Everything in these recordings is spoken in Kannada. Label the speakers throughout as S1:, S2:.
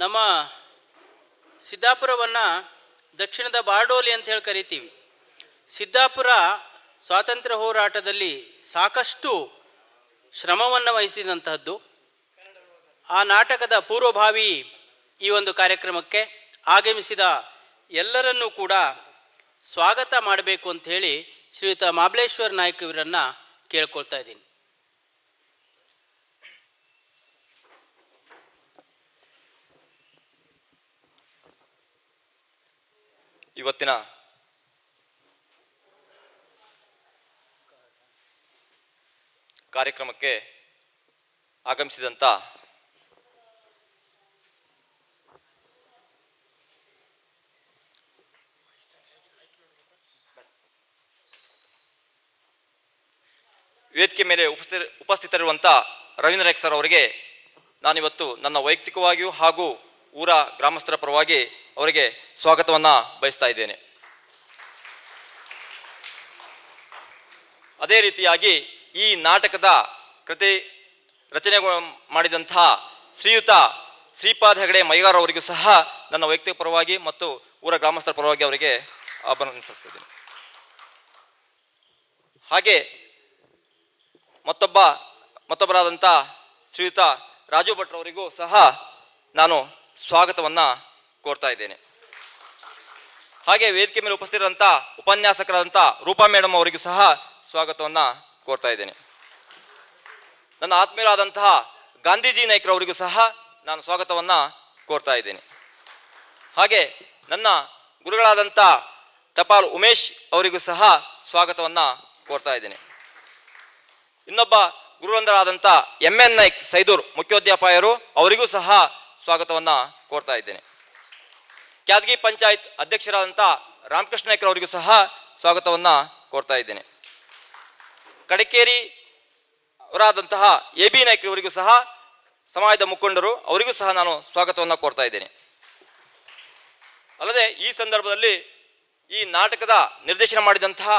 S1: ನಮ್ಮ ಸಿದ್ದಾಪುರವನ್ನು ದಕ್ಷಿಣದ ಬಾರ್ಡೋಲಿ ಅಂತ ಹೇಳಿ ಕರಿತೀವಿ. ಸಿದ್ದಾಪುರ ಸ್ವಾತಂತ್ರ್ಯ ಹೋರಾಟದಲ್ಲಿ ಸಾಕಷ್ಟು ಶ್ರಮವನ್ನು ವಹಿಸಿದಂತಹದ್ದು. ಆ ನಾಟಕದ ಪೂರ್ವಭಾವಿ ಈ ಒಂದು ಕಾರ್ಯಕ್ರಮಕ್ಕೆ ಆಗಮಿಸಿದ ಎಲ್ಲರನ್ನೂ ಕೂಡ ಸ್ವಾಗತ ಮಾಡಬೇಕು ಅಂತ ಹೇಳಿ ಶ್ರೀಯುತ ಮಹಾಬಲೇಶ್ವರ ನಾಯ್ಕ ಇವರನ್ನು ಕೇಳ್ಕೊಳ್ತಾ ಇದ್ದೀನಿ.
S2: ಇವತ್ತಿನ ಕಾರ್ಯಕ್ರಮಕ್ಕೆ ಆಗಮಿಸಿದಂಥ ವೇದಿಕೆ ಮೇಲೆ ಉಪಸ್ಥಿತರಿರುವಂಥ ರವೀಂದ್ರ ನಾಯ್ಕ ಸರ್ ಅವರಿಗೆ ನಾನಿವತ್ತು ನನ್ನ ವೈಯಕ್ತಿಕವಾಗಿಯೂ ಹಾಗೂ ಊರ ಗ್ರಾಮಸ್ಥರ ಪರವಾಗಿ ಅವರಿಗೆ ಸ್ವಾಗತವನ್ನು ಬಯಸ್ತಾ ಇದ್ದೇನೆ. ಅದೇ ರೀತಿಯಾಗಿ ಈ ನಾಟಕದ ಕೃತಿ ರಚನೆ ಮಾಡಿದಂತಹ ಶ್ರೀಯುತ ಶ್ರೀಪಾದ್ ಹೆಗಡೆ ಮೈಗಾರ್ ಅವರಿಗೂ ಸಹ ನನ್ನ ವೈಯಕ್ತಿಕ ಪರವಾಗಿ ಮತ್ತು ಊರ ಗ್ರಾಮಸ್ಥರ ಪರವಾಗಿ ಅವರಿಗೆ ಅಭಿನಂದಿಸುತ್ತೇನೆ. ಹಾಗೆ ಮತ್ತೊಬ್ಬರಾದಂಥ ಶ್ರೀಯುತ ರಾಜು ಭಟ್ರು ಅವರಿಗೂ ಸಹ ನಾನು ಸ್ವಾಗತವನ್ನು ಕೋರ್ತಾ ಇದ್ದೇನೆ. ಹಾಗೆ ವೇದಿಕೆ ಮೇಲೆ ಉಪಸ್ಥಿತರಂಥ ಉಪನ್ಯಾಸಕರಾದಂಥ ರೂಪಾ ಮೇಡಮ್ ಅವರಿಗೂ ಸಹ ಸ್ವಾಗತವನ್ನು ಕೋರ್ತಾ ಇದ್ದೇನೆ. ನನ್ನ ಆತ್ಮೀಯರಾದಂತಹ ಗಾಂಧೀಜಿ ನಾಯ್ಕರವರಿಗೂ ಸಹ ನಾನು ಸ್ವಾಗತವನ್ನು ಕೋರ್ತಾ ಇದ್ದೇನೆ. ಹಾಗೆ ನನ್ನ ಗುರುಗಳಾದಂಥ ಟಪಾಲ್ ಉಮೇಶ್ ಅವರಿಗೂ ಸಹ ಸ್ವಾಗತವನ್ನು ಕೋರ್ತಾ ಇದ್ದೇನೆ. ಇನ್ನೊಬ್ಬ ಗುರುವಂದರಾದಂಥ MN ನಾಯ್ಕ್ ಸೈದೂರ್ ಮುಖ್ಯೋಧ್ಯಾಪಕರು ಅವರಿಗೂ ಸಹ ಸ್ವಾಗತವನ್ನು ಕೋರ್ತಾ ಇದ್ದೇನೆ. ಕ್ಯಾದಗಿ ಪಂಚಾಯತ್ ಅಧ್ಯಕ್ಷರಾದಂಥ ರಾಮಕೃಷ್ಣ ನಾಯ್ಕರವರಿಗೂ ಸಹ ಸ್ವಾಗತವನ್ನು ಕೋರ್ತಾ ಇದ್ದೇನೆ. ಕಡಕೇರಿ ಅವರಾದಂತಹ AB ನಾಯ್ಕರವರಿಗೂ ಸಹ ಸಮಾಜದ ಮುಖಂಡರು ಅವರಿಗೂ ಸಹ ನಾನು ಸ್ವಾಗತವನ್ನು ಕೋರ್ತಾ ಇದ್ದೇನೆ. ಅಲ್ಲದೆ ಈ ಸಂದರ್ಭದಲ್ಲಿ ಈ ನಾಟಕದ ನಿರ್ದೇಶನ ಮಾಡಿದಂತಹ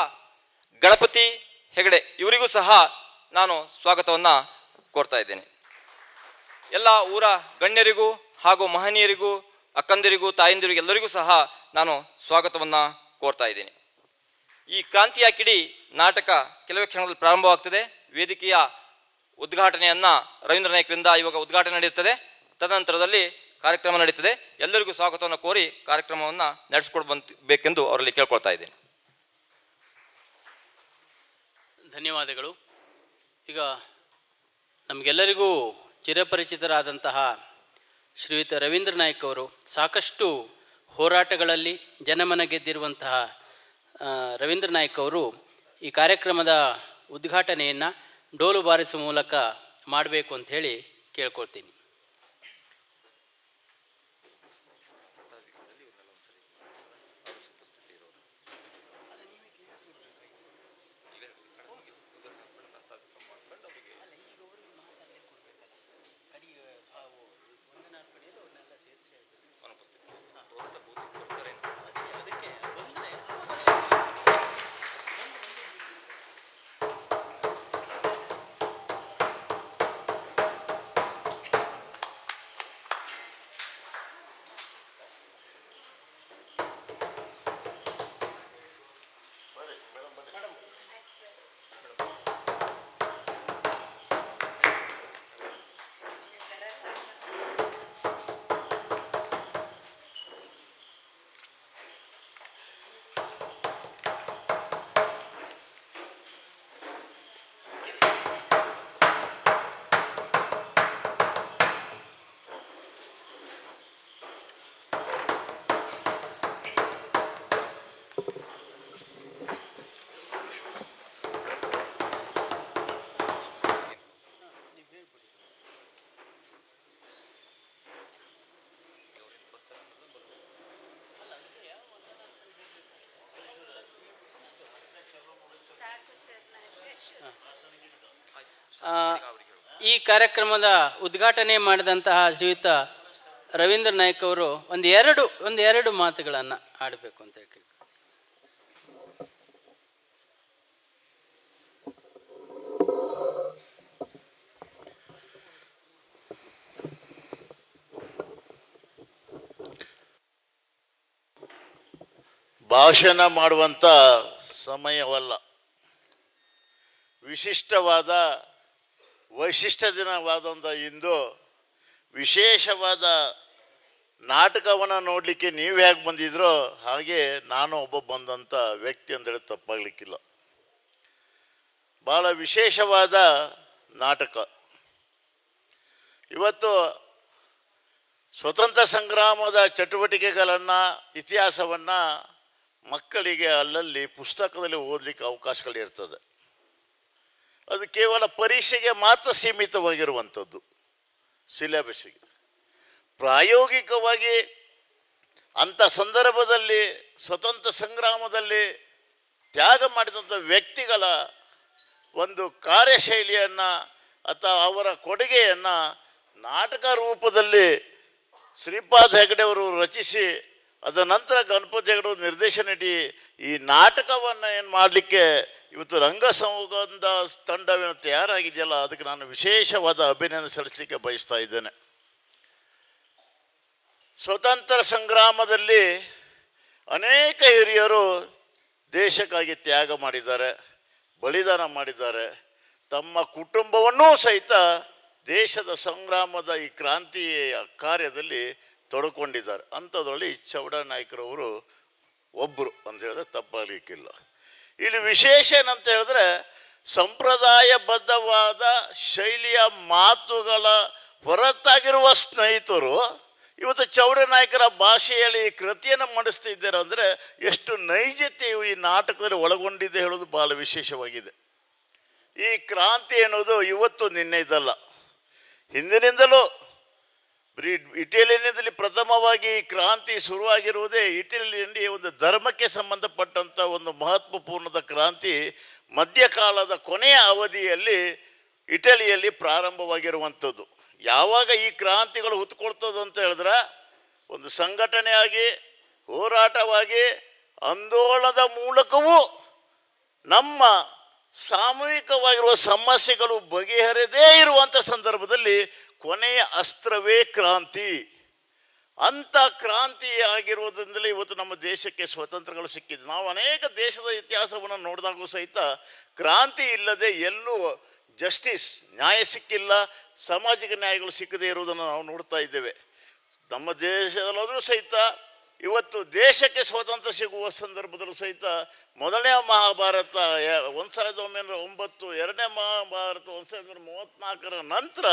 S2: ಗಣಪತಿ ಹೆಗಡೆ ಇವರಿಗೂ ಸಹ ನಾನು ಸ್ವಾಗತವನ್ನು ಕೋರ್ತಾ ಇದ್ದೇನೆ. ಎಲ್ಲ ಊರ ಗಣ್ಯರಿಗೂ ಹಾಗೂ ಮಹನೀಯರಿಗೂ ಅಕ್ಕಂದಿರಿಗೂ ತಾಯಂದಿರಿಗೂ ಎಲ್ಲರಿಗೂ ಸಹ ನಾನು ಸ್ವಾಗತವನ್ನು ಕೋರ್ತಾ ಇದ್ದೇನೆ. ಈ ಕ್ರಾಂತಿಯ ಕಿಡಿ ನಾಟಕ ಕೆಲವೇ ಕ್ಷಣದಲ್ಲಿ ಪ್ರಾರಂಭವಾಗ್ತದೆ. ವೇದಿಕೆಯ ಉದ್ಘಾಟನೆಯನ್ನು ರವೀಂದ್ರ ನಾಯ್ಕರಿಂದ ಇವಾಗ ಉದ್ಘಾಟನೆ ನಡೆಯುತ್ತದೆ. ತದನಂತರದಲ್ಲಿ ಕಾರ್ಯಕ್ರಮ ನಡೀತದೆ. ಎಲ್ಲರಿಗೂ ಸ್ವಾಗತವನ್ನು ಕೋರಿ ಕಾರ್ಯಕ್ರಮವನ್ನು ನಡೆಸಿಕೊಡ್ಬೇಕೆಂದು ಅವರಲ್ಲಿ ಕೇಳ್ಕೊಳ್ತಾ ಇದ್ದೇನೆ.
S1: ಧನ್ಯವಾದಗಳು. ಈಗ ನಮಗೆಲ್ಲರಿಗೂ ಚಿರಪರಿಚಿತರಾದಂತಹ ಶ್ರೀಯುತ ರವೀಂದ್ರ ನಾಯ್ಕ ಅವರು ಸಾಕಷ್ಟು ಹೋರಾಟಗಳಲ್ಲಿ ಜನಮನ ಗೆದ್ದಿರುವಂತಹ ರವೀಂದ್ರ ನಾಯ್ಕ ಅವರು ಈ ಕಾರ್ಯಕ್ರಮದ ಉದ್ಘಾಟನೆಯನ್ನು ಡೋಲು ಬಾರಿಸುವ ಮೂಲಕ ಮಾಡಬೇಕು ಅಂತ ಹೇಳಿ ಕೇಳ್ಕೊಳ್ತೀನಿ. ಈ ಕಾರ್ಯಕ್ರಮದ ಉದ್ಘಾಟನೆ ಮಾಡಿದಂತಹ ಶ್ರೀಯುತ ರವೀಂದ್ರ ನಾಯ್ಕ ಅವರು ಒಂದೆರಡು ಮಾತುಗಳನ್ನು ಆಡಬೇಕು ಅಂತ ಹೇಳಿ.
S3: ಭಾಷಣ ಮಾಡುವಂಥ ಸಮಯವಲ್ಲ. ವಿಶಿಷ್ಟವಾದ ವೈಶಿಷ್ಟ್ಯ ದಿನವಾದಂಥ ಇಂದು ವಿಶೇಷವಾದ ನಾಟಕವನ್ನು ನೋಡಲಿಕ್ಕೆ ನೀವು ಹೇಗೆ ಬಂದಿದ್ರೋ ಹಾಗೆ ನಾನು ಒಬ್ಬ ಬಂದಂಥ ವ್ಯಕ್ತಿ ಅಂತೇಳಿ ತಪ್ಪಾಗಲಿಕ್ಕಿಲ್ಲ. ಭಾಳ ವಿಶೇಷವಾದ ನಾಟಕ. ಇವತ್ತು ಸ್ವತಂತ್ರ ಸಂಗ್ರಾಮದ ಚಟುವಟಿಕೆಗಳನ್ನು, ಇತಿಹಾಸವನ್ನು ಮಕ್ಕಳಿಗೆ ಅಲ್ಲಲ್ಲಿ ಪುಸ್ತಕದಲ್ಲಿ ಓದಲಿಕ್ಕೆ ಅವಕಾಶಗಳಿರ್ತದೆ. ಅದು ಕೇವಲ ಪರೀಕ್ಷೆಗೆ ಮಾತ್ರ ಸೀಮಿತವಾಗಿರುವಂಥದ್ದು, ಸಿಲೆಬಸ್ಸಿಗೆ. ಪ್ರಾಯೋಗಿಕವಾಗಿ ಅಂಥ ಸಂದರ್ಭದಲ್ಲಿ ಸ್ವತಂತ್ರ ಸಂಗ್ರಾಮದಲ್ಲಿ ತ್ಯಾಗ ಮಾಡಿದಂಥ ವ್ಯಕ್ತಿಗಳ ಒಂದು ಕಾರ್ಯಶೈಲಿಯನ್ನು ಅಥವಾ ಅವರ ಕೊಡುಗೆಯನ್ನು ನಾಟಕ ರೂಪದಲ್ಲಿ ಶ್ರೀಪಾದ್ ಹೆಗಡೆಯವರು ರಚಿಸಿ, ಅದ ನಂತರ ಗಣಪತಿ ಹೆಗಡೆ ನಿರ್ದೇಶನ ನೀಡಿ ಈ ನಾಟಕವನ್ನು ಏನು ಮಾಡಲಿಕ್ಕೆ ಇವತ್ತು ರಂಗಸಂಗದ ತಂಡವೇನು ತಯಾರಾಗಿದೆಯಲ್ಲ, ಅದಕ್ಕೆ ನಾನು ವಿಶೇಷವಾದ ಅಭಿನಂದನೆ ಸಲ್ಲಿಸಲಿಕ್ಕೆ ಬಯಸ್ತಾ ಇದ್ದೇನೆ. ಸ್ವತಂತ್ರ ಸಂಗ್ರಾಮದಲ್ಲಿ ಅನೇಕ ಹಿರಿಯರು ದೇಶಕ್ಕಾಗಿ ತ್ಯಾಗ ಮಾಡಿದ್ದಾರೆ, ಬಲಿದಾನ ಮಾಡಿದ್ದಾರೆ, ತಮ್ಮ ಕುಟುಂಬವನ್ನೂ ಸಹಿತ ದೇಶದ ಸಂಗ್ರಾಮದ ಈ ಕ್ರಾಂತಿಯ ಕಾರ್ಯದಲ್ಲಿ ತೊಡ್ಕೊಂಡಿದ್ದಾರೆ. ಅಂಥದ್ರಲ್ಲಿ ಚೌಡನಾಯಕರವರು ಒಬ್ಬರು ಅಂತ ಹೇಳಿದ್ರೆ ತಪ್ಪಾಗಲಿಕ್ಕಿಲ್ಲ. ಇಲ್ಲಿ ವಿಶೇಷ ಏನಂತ ಹೇಳಿದ್ರೆ, ಸಂಪ್ರದಾಯಬದ್ಧವಾದ ಶೈಲಿಯ ಮಾತುಗಳ ಹೊರತಾಗಿರುವ ಸ್ನೇಹಿತರು ಇವತ್ತು ಚೌಡನಾಯಕರ ಭಾಷೆಯಲ್ಲಿ ಈ ಕೃತಿಯನ್ನು ಮಂಡಿಸ್ತಿದ್ದಾರೆ. ಅಂದರೆ ಎಷ್ಟು ನೈಜತೆಯು ಈ ನಾಟಕದಲ್ಲಿ ಒಳಗೊಂಡಿದೆ ಹೇಳೋದು ಭಾಳ ವಿಶೇಷವಾಗಿದೆ. ಈ ಕ್ರಾಂತಿ ಎನ್ನುವುದು ಇವತ್ತು ನಿನ್ನೆದಲ್ಲ, ಹಿಂದಿನಿಂದಲೂ ಇಟಲಿಯಲ್ಲಿ ಪ್ರಥಮವಾಗಿ ಈ ಕ್ರಾಂತಿ ಶುರುವಾಗಿರುವುದೇ ಇಟಲಿಯಲ್ಲಿ ಒಂದು ಧರ್ಮಕ್ಕೆ ಸಂಬಂಧಪಟ್ಟಂಥ ಒಂದು ಮಹತ್ವಪೂರ್ಣದ ಕ್ರಾಂತಿ ಮಧ್ಯಕಾಲದ ಕೊನೆಯ ಅವಧಿಯಲ್ಲಿ ಇಟಲಿಯಲ್ಲಿ ಪ್ರಾರಂಭವಾಗಿರುವಂಥದ್ದು. ಯಾವಾಗ ಈ ಕ್ರಾಂತಿಗಳು ಹುತ್ಕೊಳ್ತದೆ ಅಂತ ಹೇಳಿದ್ರೆ, ಒಂದು ಸಂಘಟನೆಯಾಗಿ, ಹೋರಾಟವಾಗಿ, ಆಂದೋಲನದ ಮೂಲಕವೂ ನಮ್ಮ ಸಾಮೂಹಿಕವಾಗಿರುವ ಸಮಸ್ಯೆಗಳು ಬಗೆಹರದೇ ಇರುವಂಥ ಸಂದರ್ಭದಲ್ಲಿ ಕೊನೆಯ ಅಸ್ತ್ರವೇ ಕ್ರಾಂತಿ. ಅಂಥ ಕ್ರಾಂತಿ ಆಗಿರುವುದರಿಂದಲೇ ಇವತ್ತು ನಮ್ಮ ದೇಶಕ್ಕೆ ಸ್ವಾತಂತ್ರ್ಯಗಳು ಸಿಕ್ಕಿದೆ. ನಾವು ಅನೇಕ ದೇಶದ ಇತಿಹಾಸವನ್ನು ನೋಡಿದಾಗೂ ಸಹಿತ ಕ್ರಾಂತಿ ಇಲ್ಲದೆ ಎಲ್ಲೂ ಜಸ್ಟಿಸ್, ನ್ಯಾಯ ಸಿಕ್ಕಿಲ್ಲ, ಸಾಮಾಜಿಕ ನ್ಯಾಯಗಳು ಸಿಕ್ಕದೇ ಇರುವುದನ್ನು ನಾವು ನೋಡ್ತಾ ಇದ್ದೇವೆ. ನಮ್ಮ ದೇಶದಲ್ಲಾದರೂ ಸಹಿತ ಇವತ್ತು ದೇಶಕ್ಕೆ ಸ್ವಾತಂತ್ರ್ಯ ಸಿಗುವ ಸಂದರ್ಭದಲ್ಲೂ ಸಹಿತ ಮೊದಲನೇ ಮಹಾಭಾರತ 1909, ಎರಡನೇ ಮಹಾಭಾರತ 1934 ನಂತರ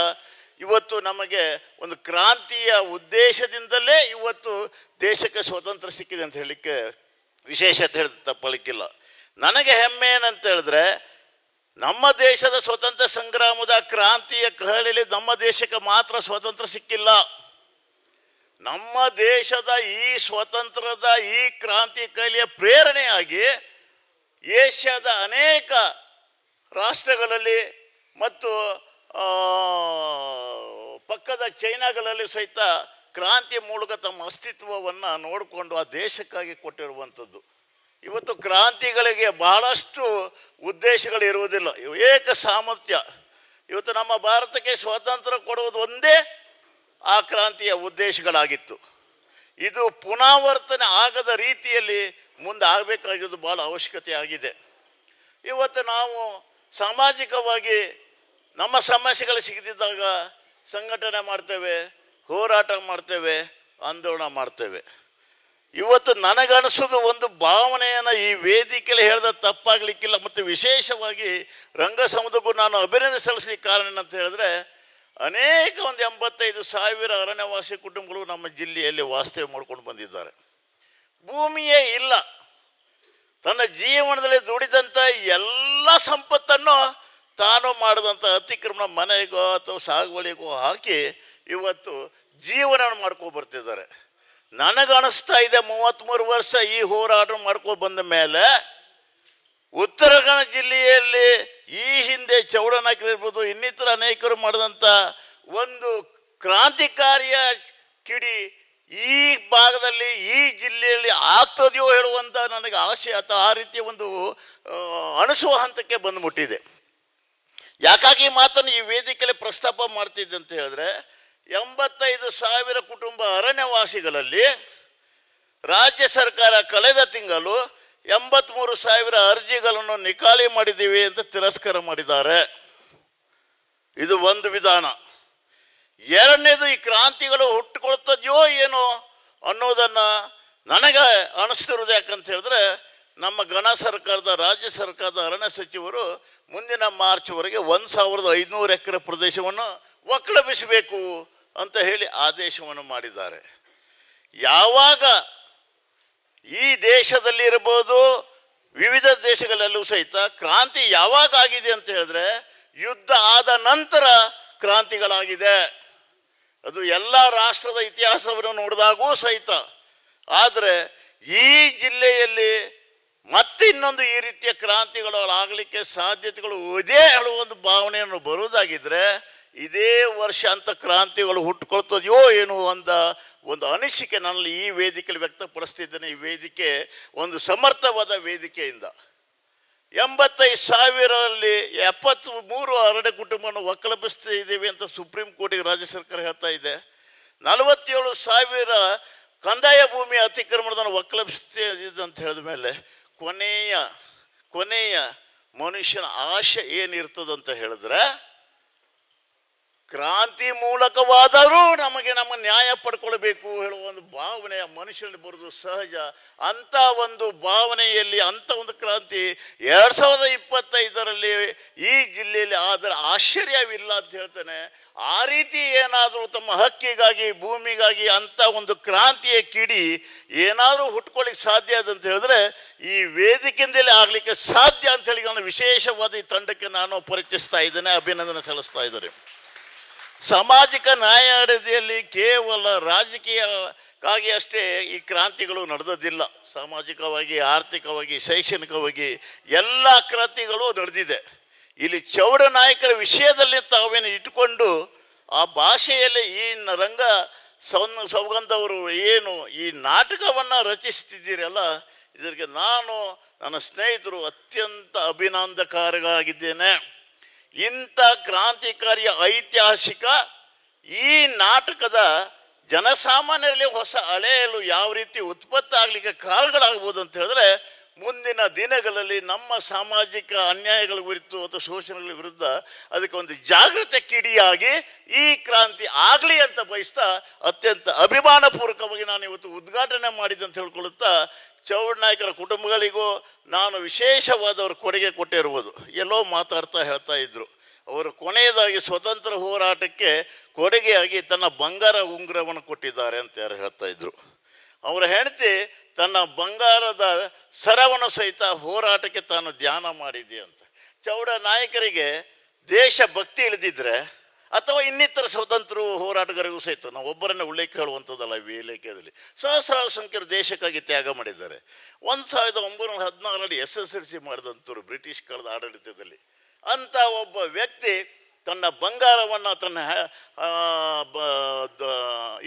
S3: ಇವತ್ತು ನಮಗೆ ಒಂದು ಕ್ರಾಂತಿಯ ಉದ್ದೇಶದಿಂದಲೇ ಇವತ್ತು ದೇಶಕ್ಕೆ ಸ್ವಾತಂತ್ರ್ಯ ಸಿಕ್ಕಿದೆ ಅಂತ ಹೇಳಲಿಕ್ಕೆ ವಿಶೇಷತೆ ಹೇಳಿದ ತಪ್ಪಲಿಕ್ಕಿಲ್ಲ. ನನಗೆ ಹೆಮ್ಮೆ ಏನಂತ ಹೇಳಿದ್ರೆ, ನಮ್ಮ ದೇಶದ ಸ್ವತಂತ್ರ ಸಂಗ್ರಾಮದ ಕ್ರಾಂತಿಯ ಕಹಳೆಯಲ್ಲಿ ನಮ್ಮ ದೇಶಕ್ಕೆ ಮಾತ್ರ ಸ್ವಾತಂತ್ರ್ಯ ಸಿಕ್ಕಿಲ್ಲ. ನಮ್ಮ ದೇಶದ ಈ ಸ್ವತಂತ್ರದ ಈ ಕ್ರಾಂತಿ ಕಹಳೆಯ ಪ್ರೇರಣೆಯಾಗಿ ಏಷ್ಯಾದ ಅನೇಕ ರಾಷ್ಟ್ರಗಳಲ್ಲಿ ಮತ್ತು ಪಕ್ಕದ ಚೈನಾಗಳಲ್ಲಿ ಸಹಿತ ಕ್ರಾಂತಿಯ ಮೂಲಕ ತಮ್ಮ ಅಸ್ತಿತ್ವವನ್ನು ನೋಡಿಕೊಂಡು ಆ ದೇಶಕ್ಕಾಗಿ ಕೊಟ್ಟಿರುವಂಥದ್ದು. ಇವತ್ತು ಕ್ರಾಂತಿಗಳಿಗೆ ಬಹಳಷ್ಟು ಉದ್ದೇಶಗಳಿರುವುದಿಲ್ಲ, ಏಕ ಸಾಮರ್ಥ್ಯ. ಇವತ್ತು ನಮ್ಮ ಭಾರತಕ್ಕೆ ಸ್ವಾತಂತ್ರ್ಯ ಕೊಡುವುದು ಒಂದೇ ಆ ಕ್ರಾಂತಿಯ ಉದ್ದೇಶಗಳಾಗಿತ್ತು. ಇದು ಪುನರಾವರ್ತನೆ ಆಗದ ರೀತಿಯಲ್ಲಿ ಮುಂದೆ ಆಗಬೇಕಾಗಿದ್ದು ಭಾಳ ಅವಶ್ಯಕತೆ ಆಗಿದೆ. ಇವತ್ತು ನಾವು ಸಾಮಾಜಿಕವಾಗಿ ನಮ್ಮ ಸಮಸ್ಯೆಗಳು ಸಿಗದಿದ್ದಾಗ ಸಂಘಟನೆ ಮಾಡ್ತೇವೆ, ಹೋರಾಟ ಮಾಡ್ತೇವೆ, ಆಂದೋಲನ ಮಾಡ್ತೇವೆ. ಇವತ್ತು ನನಗನಿಸೋದು ಒಂದು ಭಾವನೆಯನ್ನು ಈ ವೇದಿಕೆಯಲ್ಲಿ ಹೇಳಿದ ತಪ್ಪಾಗಲಿಕ್ಕಿಲ್ಲ. ಮತ್ತು ವಿಶೇಷವಾಗಿ ರಂಗಸಮುದಾಯಕ್ಕೂ ನಾನು ಅಭಿನಂದನೆ ಸಲ್ಲಿಸಲಿಕ್ಕೆ ಕಾರಣ ಏನಂತ ಹೇಳಿದ್ರೆ, ಅನೇಕ ಒಂದು 85,000 ಅರಣ್ಯವಾಸಿ ಕುಟುಂಬಗಳು ನಮ್ಮ ಜಿಲ್ಲೆಯಲ್ಲಿ ವಾಸ್ತವ್ಯ ಮಾಡ್ಕೊಂಡು ಬಂದಿದ್ದಾರೆ. ಭೂಮಿಯೇ ಇಲ್ಲ, ತನ್ನ ಜೀವನದಲ್ಲಿ ದುಡಿದಂಥ ಎಲ್ಲ ಸಂಪತ್ತನ್ನು ತಾನು ಮಾಡಿದಂಥ ಅತಿಕ್ರಮಣ ಮನೆಗೋ ಅಥವಾ ಸಾಗುವಳಿಗೋ ಹಾಕಿ ಇವತ್ತು ಜೀವನ ಮಾಡ್ಕೊಂಡು ಬರ್ತಿದ್ದಾರೆ. ನನಗನ್ನಿಸ್ತಾ ಇದೆ 33 ವರ್ಷ ಈ ಹೋರಾಟ ಮಾಡ್ಕೊಂಡು ಬಂದ ಮೇಲೆ ಉತ್ತರ ಕನ್ನಡ ಜಿಲ್ಲೆಯಲ್ಲಿ ಈ ಹಿಂದೆ ಚೌಡನಾಯಕರಿರ್ಬೋದು, ಇನ್ನಿತರ ಅನೇಕರು ಮಾಡಿದಂಥ ಒಂದು ಕ್ರಾಂತಿಕಾರಿಯ ಕಿಡಿ ಈ ಭಾಗದಲ್ಲಿ ಈ ಜಿಲ್ಲೆಯಲ್ಲಿ ಆಗ್ತದೆಯೋ ಹೇಳುವಂಥ ನನಗೆ ಆಸೆ ಅಥವಾ ಆ ರೀತಿಯ ಒಂದು ಅನಿಸುವ ಹಂತಕ್ಕೆ ಬಂದುಬಿಟ್ಟಿದೆ. ಯಾಕಾಗಿ ಈ ಮಾತನ್ನು ಈ ವೇದಿಕೆಯಲ್ಲಿ ಪ್ರಸ್ತಾಪ ಮಾಡ್ತಿದ್ದೆ ಅಂತ ಹೇಳಿದ್ರೆ, 85,000 ಕುಟುಂಬ ಅರಣ್ಯವಾಸಿಗಳಲ್ಲಿ ರಾಜ್ಯ ಸರ್ಕಾರ ಕಳೆದ ತಿಂಗಳು 83,000 ಅರ್ಜಿಗಳನ್ನು ನಿಕಾಲಿ ಮಾಡಿದ್ದೀವಿ ಅಂತ ತಿರಸ್ಕಾರ ಮಾಡಿದ್ದಾರೆ. ಇದು ಒಂದು ವಿಧಾನ. ಎರಡನೇದು, ಈ ಕ್ರಾಂತಿಗಳು ಹುಟ್ಟುಕೊಳ್ತದೆಯೋ ಏನೋ ಅನ್ನೋದನ್ನು ನನಗೆ ಅನಿಸ್ತಿರೋದು. ಯಾಕಂತ ಹೇಳಿದ್ರೆ ನಮ್ಮ ಸರ್ಕಾರದ ರಾಜ್ಯ ಸರ್ಕಾರದ ಅರಣ್ಯ ಸಚಿವರು ಮುಂದಿನ ಮಾರ್ಚ್ವರೆಗೆ 1,500 ಎಕರೆ ಪ್ರದೇಶವನ್ನು ಒಕ್ಕಲೆಬ್ಬಿಸಬೇಕು ಅಂತ ಹೇಳಿ ಆದೇಶವನ್ನು ಮಾಡಿದ್ದಾರೆ. ಯಾವಾಗ ಈ ದೇಶದಲ್ಲಿ ಇರಬಹುದು, ವಿವಿಧ ದೇಶಗಳಲ್ಲೂ ಸಹಿತ ಕ್ರಾಂತಿ ಯಾವಾಗ ಆಗಿದೆ ಅಂತ ಹೇಳಿದ್ರೆ ಯುದ್ಧ ಆದ ನಂತರ ಕ್ರಾಂತಿಗಳಾಗಿದೆ. ಅದು ಎಲ್ಲ ರಾಷ್ಟ್ರದ ಇತಿಹಾಸವನ್ನು ನೋಡಿದಾಗೂ ಸಹಿತ. ಆದರೆ ಈ ಜಿಲ್ಲೆಯಲ್ಲಿ ಮತ್ತೆ ಇನ್ನೊಂದು ಈ ರೀತಿಯ ಕ್ರಾಂತಿಗಳು ಆಗಲಿಕ್ಕೆ ಸಾಧ್ಯತೆಗಳು ಇದೇ ಹೇಳುವ ಭಾವನೆಯನ್ನು ಬರುವುದಾಗಿದ್ರೆ ಇದೇ ವರ್ಷ ಅಂತ ಕ್ರಾಂತಿಗಳು ಹುಟ್ಟುಕೊಳ್ತದೆಯೋ ಏನೋ ಒಂದು ಅನಿಸಿಕೆ ನನ್ನಲ್ಲಿ ಈ ವೇದಿಕೆಯಲ್ಲಿ ವ್ಯಕ್ತಪಡಿಸ್ತಿದ್ದೇನೆ. ಈ ವೇದಿಕೆ ಒಂದು ಸಮರ್ಥವಾದ ವೇದಿಕೆಯಿಂದ 85,000ರಲ್ಲಿ 73 ಅರಣ್ಯ ಕುಟುಂಬವನ್ನು ಒಕ್ಕಲೆಬ್ಬಿಸ್ತಾ ಇದ್ದೀವಿ ಅಂತ ಸುಪ್ರೀಂ ಕೋರ್ಟಿಗೆ ರಾಜ್ಯ ಸರ್ಕಾರ ಹೇಳ್ತಾ ಇದೆ. 47,000 ಕಂದಾಯ ಭೂಮಿ ಅತಿಕ್ರಮಣವನ್ನು ಒಕ್ಕಲೆಬ್ಬಿಸ್ತಾ ಇದೆ ಅಂತ ಹೇಳಿದ ಮೇಲೆ ಕೊನೆಯ ಮನುಷ್ಯನ ಆಶೆ ಏನಿರ್ತದಂತ ಹೇಳಿದ್ರೆ ಕ್ರಾಂತಿ ಮೂಲಕವಾದರೂ ನಮ್ಮ ನ್ಯಾಯ ಪಡ್ಕೊಳ್ಬೇಕು ಹೇಳುವ ಒಂದು ಭಾವನೆ ಮನುಷ್ಯನಲ್ಲಿ ಬರೋದು ಸಹಜ. ಅಂಥ ಒಂದು ಭಾವನೆಯಲ್ಲಿ ಅಂಥ ಒಂದು ಕ್ರಾಂತಿ 2025ರಲ್ಲಿ ಈ ಜಿಲ್ಲೆಯಲ್ಲಿ ಆದರೆ ಆಶ್ಚರ್ಯವಿಲ್ಲ ಅಂತ ಹೇಳ್ತೇನೆ. ಆ ರೀತಿ ಏನಾದರೂ ತಮ್ಮ ಹಕ್ಕಿಗಾಗಿ ಭೂಮಿಗಾಗಿ ಅಂಥ ಒಂದು ಕ್ರಾಂತಿಯ ಕಿಡಿ ಏನಾದರೂ ಹುಟ್ಕೊಳ್ಳಿಕ್ಕೆ ಸಾಧ್ಯ ಅದಂತ ಹೇಳಿದ್ರೆ ಈ ವೇದಿಕೆಯಿಂದಲೇ ಆಗಲಿಕ್ಕೆ ಸಾಧ್ಯ ಅಂತೇಳಿ ನಾನು ವಿಶೇಷವಾದ ಈ ತಂಡಕ್ಕೆ ನಾನು ಪರಿಚಯಿಸ್ತಾ ಇದ್ದೇನೆ, ಅಭಿನಂದನೆ ಸಲ್ಲಿಸ್ತಾ ಇದ್ದಾರೆ. ಸಾಮಾಜಿಕ ನ್ಯಾಯಾಲಯದಲ್ಲಿ ಕೇವಲ ರಾಜಕೀಯಕ್ಕಾಗಿ ಅಷ್ಟೇ ಈ ಕ್ರಾಂತಿಗಳು ನಡೆದದಿಲ್ಲ. ಸಾಮಾಜಿಕವಾಗಿ, ಆರ್ಥಿಕವಾಗಿ, ಶೈಕ್ಷಣಿಕವಾಗಿ ಎಲ್ಲ ಕ್ರಾಂತಿಗಳು ನಡೆದಿದೆ. ಇಲ್ಲಿ ಚೌಡ ನಾಯಕರ ವಿಷಯದಲ್ಲಿ ತಾವೇನು ಇಟ್ಟುಕೊಂಡು ಆ ಭಾಷೆಯಲ್ಲಿ ಈ ಸೌಗಂಧವರು ಏನು ಈ ನಾಟಕವನ್ನು ರಚಿಸ್ತಿದ್ದೀರಲ್ಲ, ಇದಕ್ಕೆ ನಾನು ನನ್ನ ಸ್ನೇಹಿತರು ಅತ್ಯಂತ ಅಭಿನಂದಕಾರರಾಗಿದ್ದೇನೆ. ಇಂಥ ಕ್ರಾಂತಿಕಾರಿಯ ಐತಿಹಾಸಿಕ ಈ ನಾಟಕದ ಜನಸಾಮಾನ್ಯರಲ್ಲಿ ಹೊಸ ಅಲೆಯಲು ಯಾವ ರೀತಿ ಉತ್ಪತ್ತಿ ಆಗಲಿಕ್ಕೆ ಕಾರಣಗಳಾಗ್ಬೋದು ಅಂತ ಹೇಳಿದ್ರೆ ಮುಂದಿನ ದಿನಗಳಲ್ಲಿ ನಮ್ಮ ಸಾಮಾಜಿಕ ಅನ್ಯಾಯಗಳ ಕುರಿತು ಅಥವಾ ಶೋಷಣೆಗಳ ವಿರುದ್ಧ ಅದಕ್ಕೆ ಒಂದು ಜಾಗೃತಿ ಕಿಡಿಯಾಗಿ ಈ ಕ್ರಾಂತಿ ಆಗಲಿ ಅಂತ ಬಯಸ್ತಾ ಅತ್ಯಂತ ಅಭಿಮಾನಪೂರ್ವಕವಾಗಿ ನಾನು ಇವತ್ತು ಉದ್ಘಾಟನೆ ಮಾಡಿದೆ ಅಂತ ಹೇಳ್ಕೊಳ್ಳುತ್ತಾ ಚೌಡ ನಾಯಕರ ಕುಟುಂಬಗಳಿಗೂ ನಾನು ವಿಶೇಷವಾದವರು ಕೊಡುಗೆ ಕೊಟ್ಟಿರುವುದು. ಎಲ್ಲೋ ಮಾತಾಡ್ತಾ ಹೇಳ್ತಾ ಇದ್ರು, ಅವರು ಕೊನೆಯದಾಗಿ ಸ್ವತಂತ್ರ ಹೋರಾಟಕ್ಕೆ ಕೊಡುಗೆಯಾಗಿ ತನ್ನ ಬಂಗಾರ ಉಂಗುರವನ್ನು ಕೊಟ್ಟಿದ್ದಾರೆ ಅಂತ ಯಾರು ಹೇಳ್ತಾ ಇದ್ರು. ಅವರ ಹೆಂಡತಿ ತನ್ನ ಬಂಗಾರದ ಸರವನ್ನು ಸಹಿತ ಹೋರಾಟಕ್ಕೆ ತಾನು ಧ್ಯಾನ ಮಾಡಿದೆ ಅಂತ. ಚೌಡ ನಾಯಕರಿಗೆ ದೇಶಭಕ್ತಿ ಇಳಿದಿದ್ರೆ ಅಥವಾ ಇನ್ನಿತರ ಸ್ವತಂತ್ರ ಹೋರಾಟಗಾರರಿಗೂ ಸಹಿತ ನಾವು ಒಬ್ಬರನ್ನೇ ಉಲ್ಲೇಖ ಹೇಳುವಂಥದ್ದಲ್ಲ. ಈ ವೇದಿಕೆಯಲ್ಲಿ ಸಹಸ್ರಾರು ಸಂಖ್ಯೆಯ ದೇಶಕ್ಕಾಗಿ ತ್ಯಾಗ ಮಾಡಿದ್ದಾರೆ. 1914ರಲ್ಲಿ SSLC ಮಾಡಿದಂಥವ್ರು ಬ್ರಿಟಿಷ್ ಕಾಲದ ಆಡಳಿತದಲ್ಲಿ. ಅಂಥ ಒಬ್ಬ ವ್ಯಕ್ತಿ ತನ್ನ ಬಂಗಾರವನ್ನು ತನ್ನ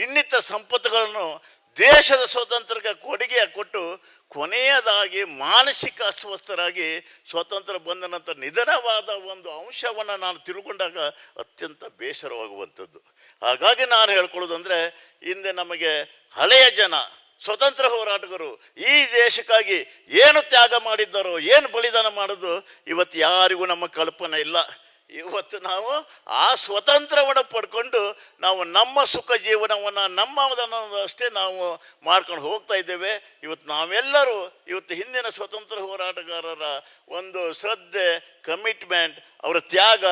S3: ಇನ್ನಿತರ ಸಂಪತ್ತುಗಳನ್ನು ದೇಶದ ಸ್ವಾತಂತ್ರ್ಯಕ್ಕೆ ಕೊಡುಗೆ ಕೊಟ್ಟು ಕೊನೆಯದಾಗಿ ಮಾನಸಿಕ ಅಸ್ವಸ್ಥರಾಗಿ ಸ್ವಾತಂತ್ರ್ಯ ಬಂದ ನಂತರ ನಿಧನವಾದ ಒಂದು ಅಂಶವನ್ನು ನಾನು ತಿಳ್ಕೊಂಡಾಗ ಅತ್ಯಂತ ಬೇಸರವಾಗುವಂಥದ್ದು. ಹಾಗಾಗಿ ನಾನು ಹೇಳ್ಕೊಳ್ಳೋದಂದರೆ ಹಿಂದೆ ನಮಗೆ ಹಳೆಯ ಜನ ಸ್ವತಂತ್ರ ಹೋರಾಟಗಾರರು ಈ ದೇಶಕ್ಕಾಗಿ ಏನು ತ್ಯಾಗ ಮಾಡಿದ್ದಾರೋ, ಏನು ಬಲಿದಾನ ಮಾಡೋದು ಇವತ್ತು ಯಾರಿಗೂ ನಮ್ಮ ಕಲ್ಪನೆ ಇಲ್ಲ. ಇವತ್ತು ನಾವು ಆ ಸ್ವತಂತ್ರವನ್ನು ಪಡ್ಕೊಂಡು ನಾವು ನಮ್ಮ ಸುಖ ಜೀವನವನ್ನು ನಮ್ಮದನ್ನು ಅಷ್ಟೇ ನಾವು ಮಾಡ್ಕೊಂಡು ಹೋಗ್ತಾ ಇದ್ದೇವೆ. ಇವತ್ತು ನಾವೆಲ್ಲರೂ ಇವತ್ತು ಹಿಂದಿನ ಸ್ವತಂತ್ರ ಹೋರಾಟಗಾರರ ಒಂದು ಶ್ರದ್ಧೆ, ಕಮಿಟ್ಮೆಂಟ್, ಅವರ ತ್ಯಾಗ,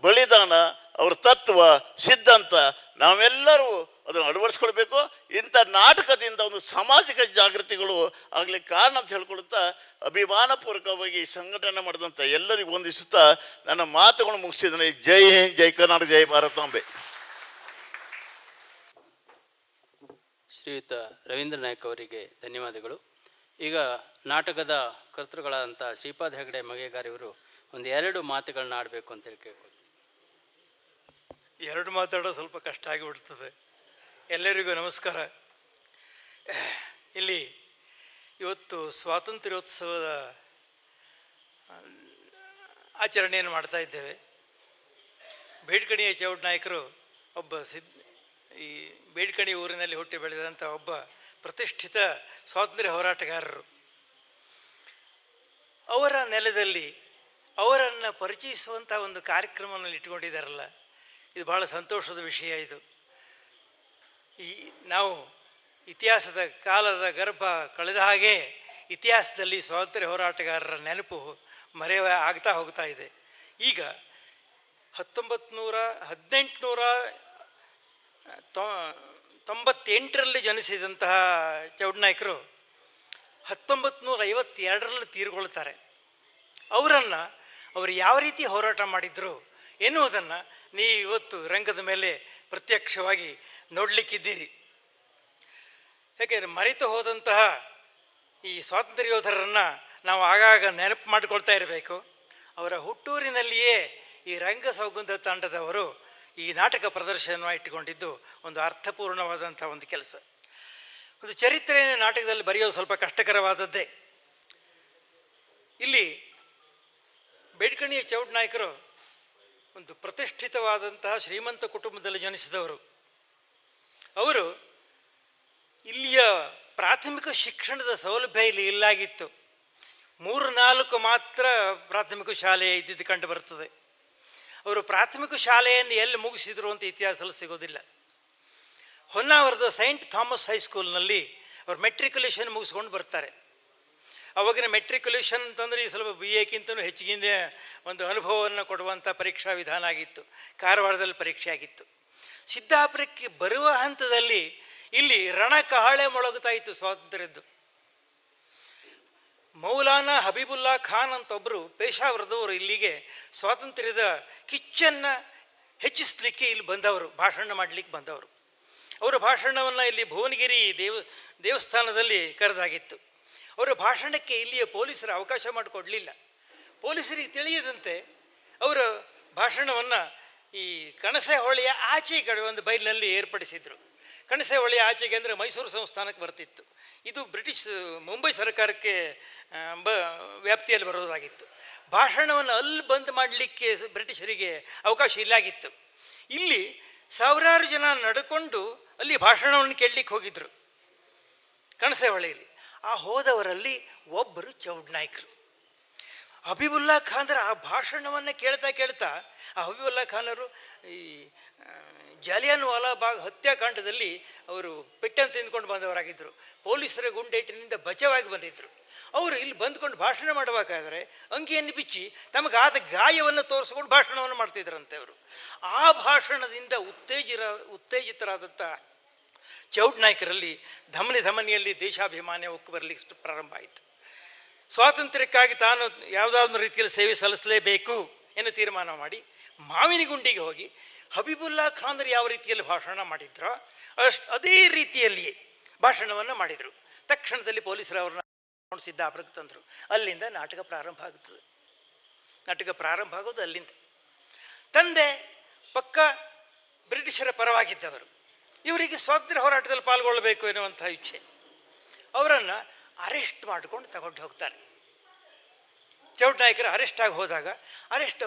S3: ಬಲಿದಾನ, ಅವರ ತತ್ವ, ಸಿದ್ಧಾಂತ ನಾವೆಲ್ಲರೂ ಅದನ್ನು ಅಳವಡಿಸ್ಕೊಳ್ಬೇಕು. ಇಂಥ ನಾಟಕದಿಂದ ಒಂದು ಸಾಮಾಜಿಕ ಜಾಗೃತಿಗಳು ಆಗಲಿಕ್ಕೆ ಕಾರಣ ಅಂತ ಹೇಳ್ಕೊಳ್ತಾ ಅಭಿಮಾನಪೂರ್ವಕವಾಗಿ ಸಂಘಟನೆ ಮಾಡಿದಂಥ ಎಲ್ಲರಿಗೂ ವಂದಿಸುತ್ತಾ ನನ್ನ ಮಾತುಗಳು ಮುಗಿಸಿದ್ದೇನೆ. ಜೈ ಹಿಂದ್, ಜೈ ಕರ್ನಾಟಕ, ಜೈ ಭಾರತಾಂಬೆ.
S1: ಶ್ರೀಯುತ ರವೀಂದ್ರ ನಾಯ್ಕ ಅವರಿಗೆ ಧನ್ಯವಾದಗಳು. ಈಗ ನಾಟಕದ ಕರ್ತೃಗಳಾದಂಥ ಶ್ರೀಪಾದ್ ಹೆಗಡೆ ಮಗೇಗಾರಿಯವರು ಒಂದು 2 ಮಾತುಗಳನ್ನ ಆಡಬೇಕು ಅಂತೇಳಿ ಕೇಳ್ಕೊಳ್ತೀನಿ.
S4: 2 ಮಾತಾಡೋದು ಸ್ವಲ್ಪ ಕಷ್ಟ ಆಗಿಬಿಡ್ತದೆ. ಎಲ್ಲರಿಗೂ ನಮಸ್ಕಾರ. ಇಲ್ಲಿ ಇವತ್ತು ಸ್ವಾತಂತ್ರ್ಯೋತ್ಸವದ ಆಚರಣೆಯನ್ನು ಮಾಡ್ತಾ ಇದ್ದೇವೆ. ಬೇಡ್ಕಣಿಯ ಚೌಡ ನಾಯಕರು ಈ ಬೇಡ್ಕಣಿ ಊರಿನಲ್ಲಿ ಹುಟ್ಟಿ ಬೆಳೆದಂಥ ಒಬ್ಬ ಪ್ರತಿಷ್ಠಿತ ಸ್ವಾತಂತ್ರ್ಯ ಹೋರಾಟಗಾರರು. ಅವರ ನೆಲದಲ್ಲಿ ಅವರನ್ನು ಪರಿಚಯಿಸುವಂಥ ಒಂದು ಕಾರ್ಯಕ್ರಮವನ್ನು ಇಟ್ಕೊಂಡಿದ್ದಾರಲ್ಲ, ಇದು ಬಹಳ ಸಂತೋಷದ ವಿಷಯ. ಇದು ನಾವು ಇತಿಹಾಸದ ಕಾಲದ ಗರ್ಭ ಕಳೆದ ಹಾಗೆ ಇತಿಹಾಸದಲ್ಲಿ ಸ್ವಾತಂತ್ರ್ಯ ಹೋರಾಟಗಾರರ ನೆನಪು ಮರೆಯ ಆಗ್ತಾ ಹೋಗ್ತಾ ಇದೆ. ಈಗ 1898ರಲ್ಲಿ ಜನಿಸಿದಂತಹ ಚೌಡನಾಯ್ಕರು 1952ರಲ್ಲಿ ತೀರ್ಕೊಳ್ತಾರೆ. ಅವರು ಯಾವ ರೀತಿ ಹೋರಾಟ ಮಾಡಿದ್ರು ಎನ್ನುವುದನ್ನು ನೀವು ಇವತ್ತು ರಂಗದ ಮೇಲೆ ಪ್ರತ್ಯಕ್ಷವಾಗಿ ನೋಡಲಿಕ್ಕಿದ್ದೀರಿ. ಯಾಕೆಂದರೆ ಮರೆತು ಹೋದಂತಹ ಈ ಸ್ವಾತಂತ್ರ್ಯ ಯೋಧರನ್ನು ನಾವು ಆಗಾಗ ನೆನಪು ಮಾಡಿಕೊಳ್ತಾ ಇರಬೇಕು. ಅವರ ಹುಟ್ಟೂರಿನಲ್ಲಿಯೇ ಈ ರಂಗ ಸೌಗಂಧ ತಂಡದವರು ಈ ನಾಟಕ ಪ್ರದರ್ಶನ ಇಟ್ಟುಕೊಂಡಿದ್ದು ಒಂದು ಅರ್ಥಪೂರ್ಣವಾದಂಥ ಒಂದು ಕೆಲಸ. ಒಂದು ಚರಿತ್ರೆಯನ್ನು ನಾಟಕದಲ್ಲಿ ಬರೆಯೋದು ಸ್ವಲ್ಪ ಕಷ್ಟಕರವಾದದ್ದೇ. ಇಲ್ಲಿ ಬೇಡ್ಕಣಿಯ ಚೌಡನಾಯ್ಕರು ಒಂದು ಪ್ರತಿಷ್ಠಿತವಾದಂತಹ ಶ್ರೀಮಂತ ಕುಟುಂಬದಲ್ಲಿ ಜನಿಸಿದವರು. ಅವರು ಇಲ್ಲಿಯ ಪ್ರಾಥಮಿಕ ಶಿಕ್ಷಣದ ಸೌಲಭ್ಯ ಇಲ್ಲಿ ಇಲ್ಲಾಗಿತ್ತು. 3-4 ಮಾತ್ರ ಪ್ರಾಥಮಿಕ ಶಾಲೆ ಇದ್ದಿದ್ದು ಕಂಡು ಬರ್ತದೆ. ಅವರು ಪ್ರಾಥಮಿಕ ಶಾಲೆಯನ್ನು ಎಲ್ಲಿ ಮುಗಿಸಿದ್ರು ಅಂತ ಇತಿಹಾಸದಲ್ಲಿ ಸಿಗೋದಿಲ್ಲ. ಹೊನ್ನಾವರದ ಸೈಂಟ್ ಥಾಮಸ್ ಹೈಸ್ಕೂಲ್ನಲ್ಲಿ ಅವರು ಮೆಟ್ರಿಕ್ಯುಲೇಷನ್ ಮುಗಿಸ್ಕೊಂಡು ಬರ್ತಾರೆ. ಅವಾಗಿನ ಮೆಟ್ರಿಕ್ಯುಲೇಷನ್ ಅಂತಂದರೆ ಈ ಸ್ವಲ್ಪ BA-ಕ್ಕಿಂತಲೂ ಹೆಚ್ಚಿಗಿಂದ ಒಂದು ಅನುಭವವನ್ನು ಕೊಡುವಂಥ ಪರೀಕ್ಷಾ ವಿಧಾನ ಆಗಿತ್ತು. ಕಾರವಾರದಲ್ಲಿ ಪರೀಕ್ಷೆ ಆಗಿತ್ತು. ಸಿದ್ದಾಪುರಕ್ಕೆ ಬರುವ ಹಂತದಲ್ಲಿ ಇಲ್ಲಿ ರಣಕಹಳೆ ಮೊಳಗುತ್ತಾ ಇತ್ತು ಸ್ವಾತಂತ್ರ್ಯದ್ದು. ಮೌಲಾನಾ ಹಬೀಬುಲ್ಲಾ ಖಾನ್ ಅಂತ ಒಬ್ಬರು ಪೇಶಾವರದವರು ಇಲ್ಲಿಗೆ ಸ್ವಾತಂತ್ರ್ಯದ ಕಿಚ್ಚನ್ನು ಹೆಚ್ಚಿಸಲಿಕ್ಕೆ ಇಲ್ಲಿ ಬಂದವರು, ಭಾಷಣ ಮಾಡಲಿಕ್ಕೆ ಬಂದವರು. ಅವರ ಭಾಷಣವನ್ನು ಇಲ್ಲಿ ಭುವನಗಿರಿ ದೇವಸ್ಥಾನದಲ್ಲಿ ಕರೆದಾಗಿತ್ತು. ಅವರ ಭಾಷಣಕ್ಕೆ ಇಲ್ಲಿಯ ಪೊಲೀಸರು ಅವಕಾಶ ಮಾಡಿಕೊಡಲಿಲ್ಲ. ಪೊಲೀಸರಿಗೆ ತಿಳಿಯದಂತೆ ಅವರ ಭಾಷಣವನ್ನು ಈ ಕಣಸೆ ಹೊಳೆಯ ಆಚೆ ಕಡೆ ಒಂದು ಬೈಲಿನಲ್ಲಿ ಏರ್ಪಡಿಸಿದರು. ಕಣಸೆ ಹೊಳೆಯ ಆಚೆಗೆ ಅಂದರೆ ಮೈಸೂರು ಸಂಸ್ಥಾನಕ್ಕೆ ಬರ್ತಿತ್ತು. ಇದು ಬ್ರಿಟಿಷ್ ಮುಂಬೈ ಸರ್ಕಾರಕ್ಕೆ ವ್ಯಾಪ್ತಿಯಲ್ಲಿ ಬರೋದಾಗಿತ್ತು. ಭಾಷಣವನ್ನು ಅಲ್ಲಿ ಬಂದ್ ಮಾಡಲಿಕ್ಕೆ ಬ್ರಿಟಿಷರಿಗೆ ಅವಕಾಶ ಇಲ್ಲಾಗಿತ್ತು. ಇಲ್ಲಿ ಸಾವಿರಾರು ಜನ ನಡ್ಕೊಂಡು ಅಲ್ಲಿ ಭಾಷಣವನ್ನು ಕೇಳಲಿಕ್ಕೆ ಹೋಗಿದ್ದರು ಕಣಸೆ ಹೊಳೆಯಲ್ಲಿ. ಆ ಹೋದವರಲ್ಲಿ ಒಬ್ಬರು ಚೌಡನಾಯ್ಕರು. ಹಬೀಬುಲ್ಲಾ ಖಾನ್ರ ಆ ಭಾಷಣವನ್ನು ಕೇಳ್ತಾ ಆ ಹಬೀಬುಲ್ಲಾ ಖಾನರು ಈ ಜಾಲಿಯನ್ ವಾಲಾಬಾಗ್ ಹತ್ಯಾಕಾಂಡದಲ್ಲಿ ಅವರು ಪೆಟ್ಟನ್ನು ತಿಂದ್ಕೊಂಡು ಬಂದವರಾಗಿದ್ದರು. ಪೊಲೀಸರ ಗುಂಡೇಟಿನಿಂದ ಬಚಾವಾಗಿ ಬಂದಿದ್ದರು. ಅವರು ಇಲ್ಲಿ ಬಂದ್ಕೊಂಡು ಭಾಷಣ ಮಾಡಬೇಕಾದ್ರೆ ಅಂಗಿಯನ್ನು ಬಿಚ್ಚಿ ತಮಗಾದ ಗಾಯವನ್ನು ತೋರಿಸ್ಕೊಂಡು ಭಾಷಣವನ್ನು ಮಾಡ್ತಿದ್ರಂತೆ. ಅವರು ಆ ಭಾಷಣದಿಂದ ಉತ್ತೇಜಿತರಾದಂಥ ಚೌಡನಾಯ್ಕರಲ್ಲಿ ಧಮನಿಯಲ್ಲಿ ದೇಶಾಭಿಮಾನ ಉಕ್ಕು ಬರಲಿಕ್ಕೆ ಪ್ರಾರಂಭ ಆಯಿತು. ಸ್ವಾತಂತ್ರ್ಯಕ್ಕಾಗಿ ತಾನು ಯಾವುದಾದ್ರೂ ರೀತಿಯಲ್ಲಿ ಸೇವೆ ಸಲ್ಲಿಸಲೇಬೇಕು ಎಂದು ತೀರ್ಮಾನ ಮಾಡಿ ಮಾವಿನಗುಂಡಿಗೆ ಹೋಗಿ ಹಬೀಬುಲ್ಲಾ ಖಾನ್ರು ಯಾವ ರೀತಿಯಲ್ಲಿ ಭಾಷಣ ಮಾಡಿದ್ರೋ ಅದೇ ರೀತಿಯಲ್ಲಿಯೇ ಭಾಷಣವನ್ನು ಮಾಡಿದರು. ತಕ್ಷಣದಲ್ಲಿ ಪೊಲೀಸರು ಅವ್ರನ್ನ ಸಿದ್ದಾಪುರಕ್ಕೆ ತಂದರು. ಅಲ್ಲಿಂದ ನಾಟಕ ಪ್ರಾರಂಭ ಆಗುತ್ತದೆ. ನಾಟಕ ಪ್ರಾರಂಭ ಆಗೋದು ಅಲ್ಲಿಂದ. ತಂದೆ ಪಕ್ಕ ಬ್ರಿಟಿಷರ ಪರವಾಗಿದ್ದವರು. ಇವರಿಗೆ ಸ್ವಾತಂತ್ರ್ಯ ಹೋರಾಟದಲ್ಲಿ ಪಾಲ್ಗೊಳ್ಳಬೇಕು ಎನ್ನುವಂಥ ಇಚ್ಛೆ. ಅವರನ್ನು ಅರೆಸ್ಟ್ ಮಾಡಿಕೊಂಡು ತಗೊಂಡು ಹೋಗ್ತಾರೆ. ಚೌಡನಾಯ್ಕರು ಅರೆಸ್ಟ್ ಆಗಿ ಹೋದಾಗ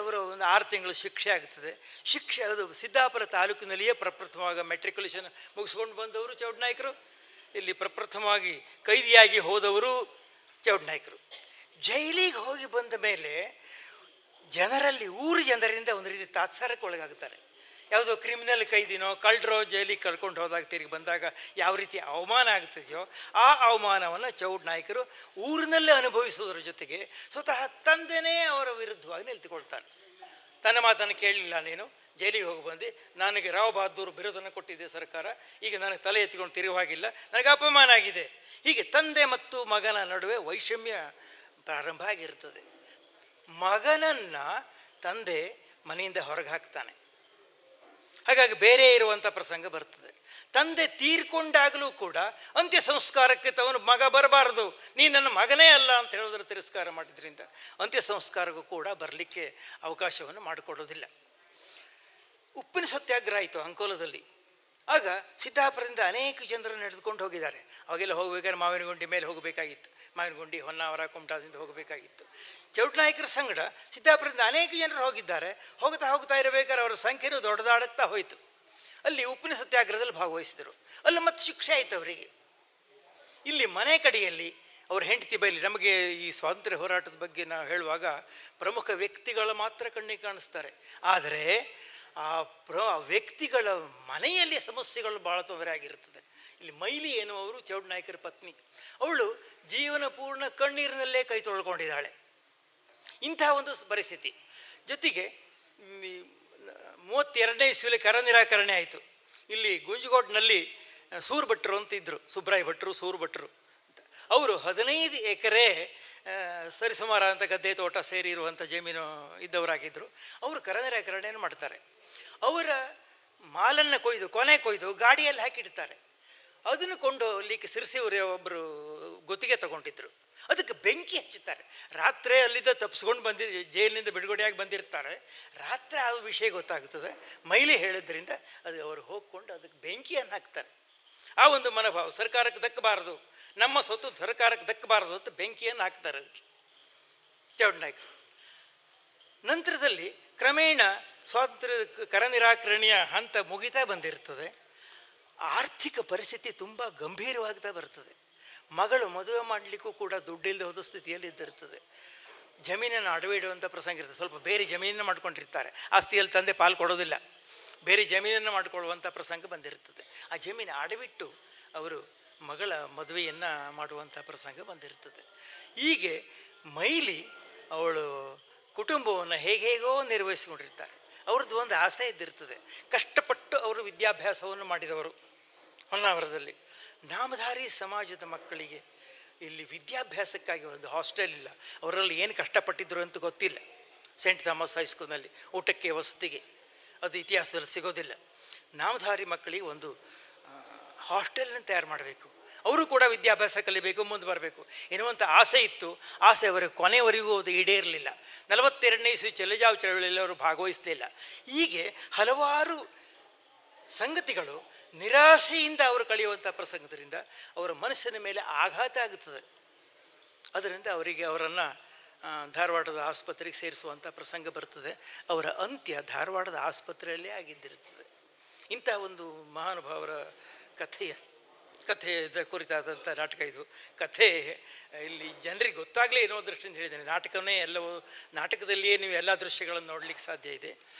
S4: ಅವರು ಒಂದು 6 ತಿಂಗಳು ಶಿಕ್ಷೆ ಆಗ್ತದೆ. ಶಿಕ್ಷೆ ಅದು ಸಿದ್ದಾಪುರ ತಾಲೂಕಿನಲ್ಲಿಯೇ ಪ್ರಪ್ರಥಮವಾಗಿ ಮೆಟ್ರಿಕ್ಯುಲೇಷನ್ ಮುಗಿಸ್ಕೊಂಡು ಬಂದವರು ಚೌಡನಾಯ್ಕರು. ಇಲ್ಲಿ ಪ್ರಪ್ರಥಮವಾಗಿ ಕೈದಿಯಾಗಿ ಹೋದವರು ಚೌಡನಾಯ್ಕರು. ಜೈಲಿಗೆ ಹೋಗಿ ಬಂದ ಮೇಲೆ ಊರು ಜನರಿಂದ ಒಂದು ರೀತಿ ತಾತ್ಸಾರಕ್ಕೆ ಒಳಗಾಗುತ್ತಾರೆ. ಯಾವುದೋ ಕ್ರಿಮಿನಲ್ ಕೈದಿನೋ ಕಳ್ಳರೋ ಜೈಲಿಗೆ ಕಳ್ಕೊಂಡು ಹೋದಾಗ ತಿರುಗಿ ಬಂದಾಗ ಯಾವ ರೀತಿ ಅವಮಾನ ಆಗ್ತದೆಯೋ ಆ ಅವಮಾನವನ್ನು ಚೌಡನಾಯ್ಕರು ಊರಿನಲ್ಲೇ ಅನುಭವಿಸುವುದರ ಜೊತೆಗೆ ಸ್ವತಃ ತಂದೆನೇ ಅವರ ವಿರುದ್ಧವಾಗಿ ನಿಂತುಕೊಳ್ತಾನೆ. ತನ್ನ ಮಾತನ್ನು ಕೇಳಲಿಲ್ಲ, ನೀನು ಜೈಲಿಗೆ ಹೋಗಿ ಬಂದು ನನಗೆ ರಾವ್ ಬಹದ್ದೂರ್ ಬಿರುದನ್ನು ಕೊಟ್ಟಿದ್ದೆ ಸರ್ಕಾರ, ಈಗ ನನಗೆ ತಲೆ ಎತ್ತಿಕೊಂಡು ತಿರುವಾಗಿಲ್ಲ, ನನಗೆ ಅಪಮಾನ ಆಗಿದೆ. ಹೀಗೆ ತಂದೆ ಮತ್ತು ಮಗನ ನಡುವೆ ವೈಷಮ್ಯ ಪ್ರಾರಂಭ ಆಗಿರ್ತದೆ. ಮಗನನ್ನು ತಂದೆ ಮನೆಯಿಂದ ಹೊರಗೆ ಹಾಕ್ತಾನೆ. ಹಾಗಾಗಿ ಬೇರೆ ಇರುವಂಥ ಪ್ರಸಂಗ ಬರ್ತದೆ. ತಂದೆ ತೀರ್ಕೊಂಡಾಗಲೂ ಕೂಡ ಅಂತ್ಯ ಸಂಸ್ಕಾರಕ್ಕೆ ತವನು ಮಗ ಬರಬಾರ್ದು, ನೀ ನನ್ನ ಮಗನೇ ಅಲ್ಲ ಅಂತ ಹೇಳೋದ್ರ ತಿರಸ್ಕಾರ ಮಾಡಿದ್ರಿಂದ ಅಂತ್ಯ ಸಂಸ್ಕಾರಕ್ಕೂ ಕೂಡ ಬರಲಿಕ್ಕೆ ಅವಕಾಶವನ್ನು ಮಾಡಿಕೊಡೋದಿಲ್ಲ. ಉಪ್ಪಿನ ಸತ್ಯಾಗ್ರಹ ಆಯಿತು ಅಂಕೋಲದಲ್ಲಿ. ಆಗ ಸಿದ್ದಾಪುರದಿಂದ ಅನೇಕ ಜನರು ನಡೆದುಕೊಂಡು ಹೋಗಿದ್ದಾರೆ. ಅವಾಗೆಲ್ಲ ಹೋಗಬೇಕಾದ್ರೆ ಮಾವಿನಗುಂಡಿ ಮೇಲೆ ಹೋಗಬೇಕಾಗಿತ್ತು. ಮಾವಿನಗುಂಡಿ, ಹೊನ್ನಾವರ, ಕುಮಟಾದಿಂದ ಹೋಗಬೇಕಾಗಿತ್ತು. ಚೌಡನಾಯ್ಕರ ಸಂಗಡ ಸಿದ್ದಾಪುರದಿಂದ ಅನೇಕ ಜನರು ಹೋಗಿದ್ದಾರೆ. ಹೋಗ್ತಾ ಇರಬೇಕಾದ್ರೆ ಅವರ ಸಂಖ್ಯೆಯೂ ದೊಡ್ಡದಾಡುತ್ತಾ ಹೋಯಿತು. ಅಲ್ಲಿ ಉಪ್ಪಿನ ಸತ್ಯಾಗ್ರಹದಲ್ಲಿ ಭಾಗವಹಿಸಿದರು. ಅಲ್ಲಿ ಮತ್ತೆ ಶಿಕ್ಷೆ ಆಯಿತು ಅವರಿಗೆ. ಇಲ್ಲಿ ಮನೆ ಕಡೆಯಲ್ಲಿ ಅವ್ರ ಹೆಂಡತಿ ಬೈಲಿ. ನಮಗೆ ಈ ಸ್ವಾತಂತ್ರ್ಯ ಹೋರಾಟದ ಬಗ್ಗೆ ನಾವು ಹೇಳುವಾಗ ಪ್ರಮುಖ ವ್ಯಕ್ತಿಗಳು ಮಾತ್ರ ಕಣ್ಣಿಗೆ ಕಾಣಿಸ್ತಾರೆ, ಆದರೆ ಆ ವ್ಯಕ್ತಿಗಳ ಮನೆಯಲ್ಲಿ ಸಮಸ್ಯೆಗಳು ಭಾಳ ತೊಂದರೆ ಆಗಿರುತ್ತದೆ. ಇಲ್ಲಿ ಮೈಲಿ ಎನ್ನುವರು ಚೌಡನಾಯಕರ ಪತ್ನಿ, ಅವಳು ಜೀವನ ಪೂರ್ಣ ಕಣ್ಣೀರಿನಲ್ಲೇ ಕೈ ತೊಳ್ಕೊಂಡಿದ್ದಾಳೆ. ಇಂಥ ಒಂದು ಪರಿಸ್ಥಿತಿ. ಜೊತೆಗೆ 32ನೇ ಇಸ್ವಿಯಲ್ಲಿ ಕರ ನಿರಾಕರಣೆ ಆಯಿತು. ಇಲ್ಲಿ ಗುಂಜಗೋಡ್ನಲ್ಲಿ ಸೂರು ಭಟ್ರು ಅಂತ ಇದ್ದರು, ಸುಬ್ರಾಯ ಭಟ್ರು, ಸೂರು ಭಟ್ರು ಅಂತ. ಅವರು 15 ಎಕರೆ ಸರಿಸುಮಾರು ಅಂತ ಗದ್ದೆ ತೋಟ ಸೇರಿರುವಂಥ ಜಮೀನು ಇದ್ದವರಾಗಿದ್ದರು. ಅವರು ಕರ ನಿರಾಕರಣೆಯನ್ನು ಮಾಡ್ತಾರೆ. ಅವರ ಮಾಲನ್ನು ಕೊಯ್ದು ಗಾಡಿಯಲ್ಲಿ ಹಾಕಿಡ್ತಾರೆ. ಅದನ್ನು ಕೊಂಡು ಹೋಗ್ಲಿಕ್ಕೆ ಸಿರ್ಸಿಯವರೇ ಒಬ್ಬರು ಗುತ್ತಿಗೆ ತಗೊಂಡಿದ್ರು. ಅದಕ್ಕೆ ಬೆಂಕಿ ಹಚ್ಚುತ್ತಾರೆ. ರಾತ್ರಿ ಅಲ್ಲಿದ್ದ ತಪ್ಪಿಸ್ಕೊಂಡು ಜೈಲಿನಿಂದ ಬಿಡುಗಡೆಯಾಗಿ ಬಂದಿರ್ತಾರೆ. ರಾತ್ರಿ ಆ ವಿಷಯ ಗೊತ್ತಾಗ್ತದೆ. ಮೈಲಿ ಹೇಳಿದ್ರಿಂದ ಅದು ಅವರು ಹೋಗ್ಕೊಂಡು ಅದಕ್ಕೆ ಬೆಂಕಿಯನ್ನು ಹಾಕ್ತಾರೆ. ಆ ಒಂದು ಮನೋಭಾವ ಸರ್ಕಾರಕ್ಕೆ ದಕ್ಕಬಾರದು, ನಮ್ಮ ಸ್ವತ್ತು ಸರ್ಕಾರಕ್ಕೆ ದಕ್ಕಬಾರದು ಅಂತ ಬೆಂಕಿಯನ್ನು ಹಾಕ್ತಾರೆ ಅದಕ್ಕೆ ಚೌಡನಾಯಕರು. ನಂತರದಲ್ಲಿ ಕ್ರಮೇಣ ಸ್ವಾತಂತ್ರ್ಯ ಕರ ನಿರಾಕರಣೆಯ ಹಂತ ಮುಗಿತಾ ಬಂದಿರ್ತದೆ. ಆರ್ಥಿಕ ಪರಿಸ್ಥಿತಿ ತುಂಬ ಗಂಭೀರವಾಗ್ತಾ ಬರ್ತದೆ. ಮಗಳು ಮದುವೆ ಮಾಡಲಿಕ್ಕೂ ಕೂಡ ದುಡ್ಡಿಲ್ಲದೆ ಹೋದ ಸ್ಥಿತಿಯಲ್ಲಿ ಇದ್ದಿರ್ತದೆ. ಜಮೀನನ್ನು ಅಡವಿ ಇಡುವಂಥ ಪ್ರಸಂಗ ಇರ್ತದೆ. ಸ್ವಲ್ಪ ಬೇರೆ ಜಮೀನನ್ನು ಮಾಡ್ಕೊಂಡಿರ್ತಾರೆ. ಆಸ್ತಿಯಲ್ಲಿ ತಂದೆ ಪಾಲು ಕೊಡೋದಿಲ್ಲ, ಬೇರೆ ಜಮೀನನ್ನು ಮಾಡಿಕೊಳ್ಳುವಂಥ ಪ್ರಸಂಗ ಬಂದಿರ್ತದೆ. ಆ ಜಮೀನು ಅಡವಿಟ್ಟು ಅವರು ಮಗಳ ಮದುವೆಯನ್ನು ಮಾಡುವಂಥ ಪ್ರಸಂಗ ಬಂದಿರ್ತದೆ. ಹೀಗೆ ಮೈಲಿ ಅವಳು ಕುಟುಂಬವನ್ನು ಹೇಗೇಗೋ ನಿರ್ವಹಿಸಿಕೊಂಡಿರ್ತಾರೆ. ಅವ್ರದ್ದು ಒಂದು ಆಸೆ ಇದ್ದಿರ್ತದೆ. ಕಷ್ಟಪಟ್ಟು ಅವರು ವಿದ್ಯಾಭ್ಯಾಸವನ್ನು ಮಾಡಿದವರು ಹೊನ್ನಾವರದಲ್ಲಿ. ನಾಮಧಾರಿ ಸಮಾಜದ ಮಕ್ಕಳಿಗೆ ಇಲ್ಲಿ ವಿದ್ಯಾಭ್ಯಾಸಕ್ಕಾಗಿ ಒಂದು ಹಾಸ್ಟೆಲ್ ಇಲ್ಲ. ಅವರಲ್ಲಿ ಏನು ಕಷ್ಟಪಟ್ಟಿದ್ರು ಅಂತ ಗೊತ್ತಿಲ್ಲ. ಸೆಂಟ್ ಥಾಮಸ್ ಹೈಸ್ಕೂಲ್ನಲ್ಲಿ ಊಟಕ್ಕೆ ವಸತಿಗೆ ಅದು ಇತಿಹಾಸದಲ್ಲಿ ಸಿಗೋದಿಲ್ಲ. ನಾಮಧಾರಿ ಮಕ್ಕಳಿಗೆ ಒಂದು ಹಾಸ್ಟೆಲನ್ನು ತಯಾರು ಮಾಡಬೇಕು, ಅವರು ಕೂಡ ವಿದ್ಯಾಭ್ಯಾಸ ಕಲಿಬೇಕು, ಮುಂದೆ ಬರಬೇಕು ಎನ್ನುವಂಥ ಆಸೆ ಇತ್ತು. ಆಸೆ ಅವರಿಗೆ ಕೊನೆಯವರೆಗೂ ಅದು ಈಡೇರಲಿಲ್ಲ. 42ನೇ ಇಸ್ವಿ ಚಲೆಜಾವ್ ಚಳವಳಿಯಲ್ಲಿ ಅವರು ಭಾಗವಹಿಸಲಿಲ್ಲ. ಹೀಗೆ ಹಲವಾರು ಸಂಗತಿಗಳು ನಿರಾಸೆಯಿಂದ ಅವರು ಕಳೆಯುವಂಥ ಪ್ರಸಂಗದಿಂದ ಅವರ ಮನಸ್ಸಿನ ಮೇಲೆ ಆಘಾತ ಆಗುತ್ತದೆ. ಅದರಿಂದ ಅವರನ್ನು ಧಾರವಾಡದ ಆಸ್ಪತ್ರೆಗೆ ಸೇರಿಸುವಂಥ ಪ್ರಸಂಗ ಬರ್ತದೆ. ಅವರ ಅಂತ್ಯ ಧಾರವಾಡದ ಆಸ್ಪತ್ರೆಯಲ್ಲೇ ಆಗಿದ್ದಿರುತ್ತದೆ. ಇಂಥ ಒಂದು ಮಹಾನುಭಾವರ ಕಥೆಯ ಕುರಿತಾದಂಥ ನಾಟಕ ಇದು. ಕಥೆ ಇಲ್ಲಿ ಜನರಿಗೆ ಗೊತ್ತಾಗಲೇ ಏನೋ ದೃಷ್ಟಿಯಿಂದ ಹೇಳಿದ್ದೇನೆ. ನಾಟಕವೇ ಎಲ್ಲವೂ, ನಾಟಕದಲ್ಲಿಯೇ ನೀವು ಎಲ್ಲ ದೃಶ್ಯಗಳನ್ನು ನೋಡಲಿಕ್ಕೆ ಸಾಧ್ಯ ಇದೆ.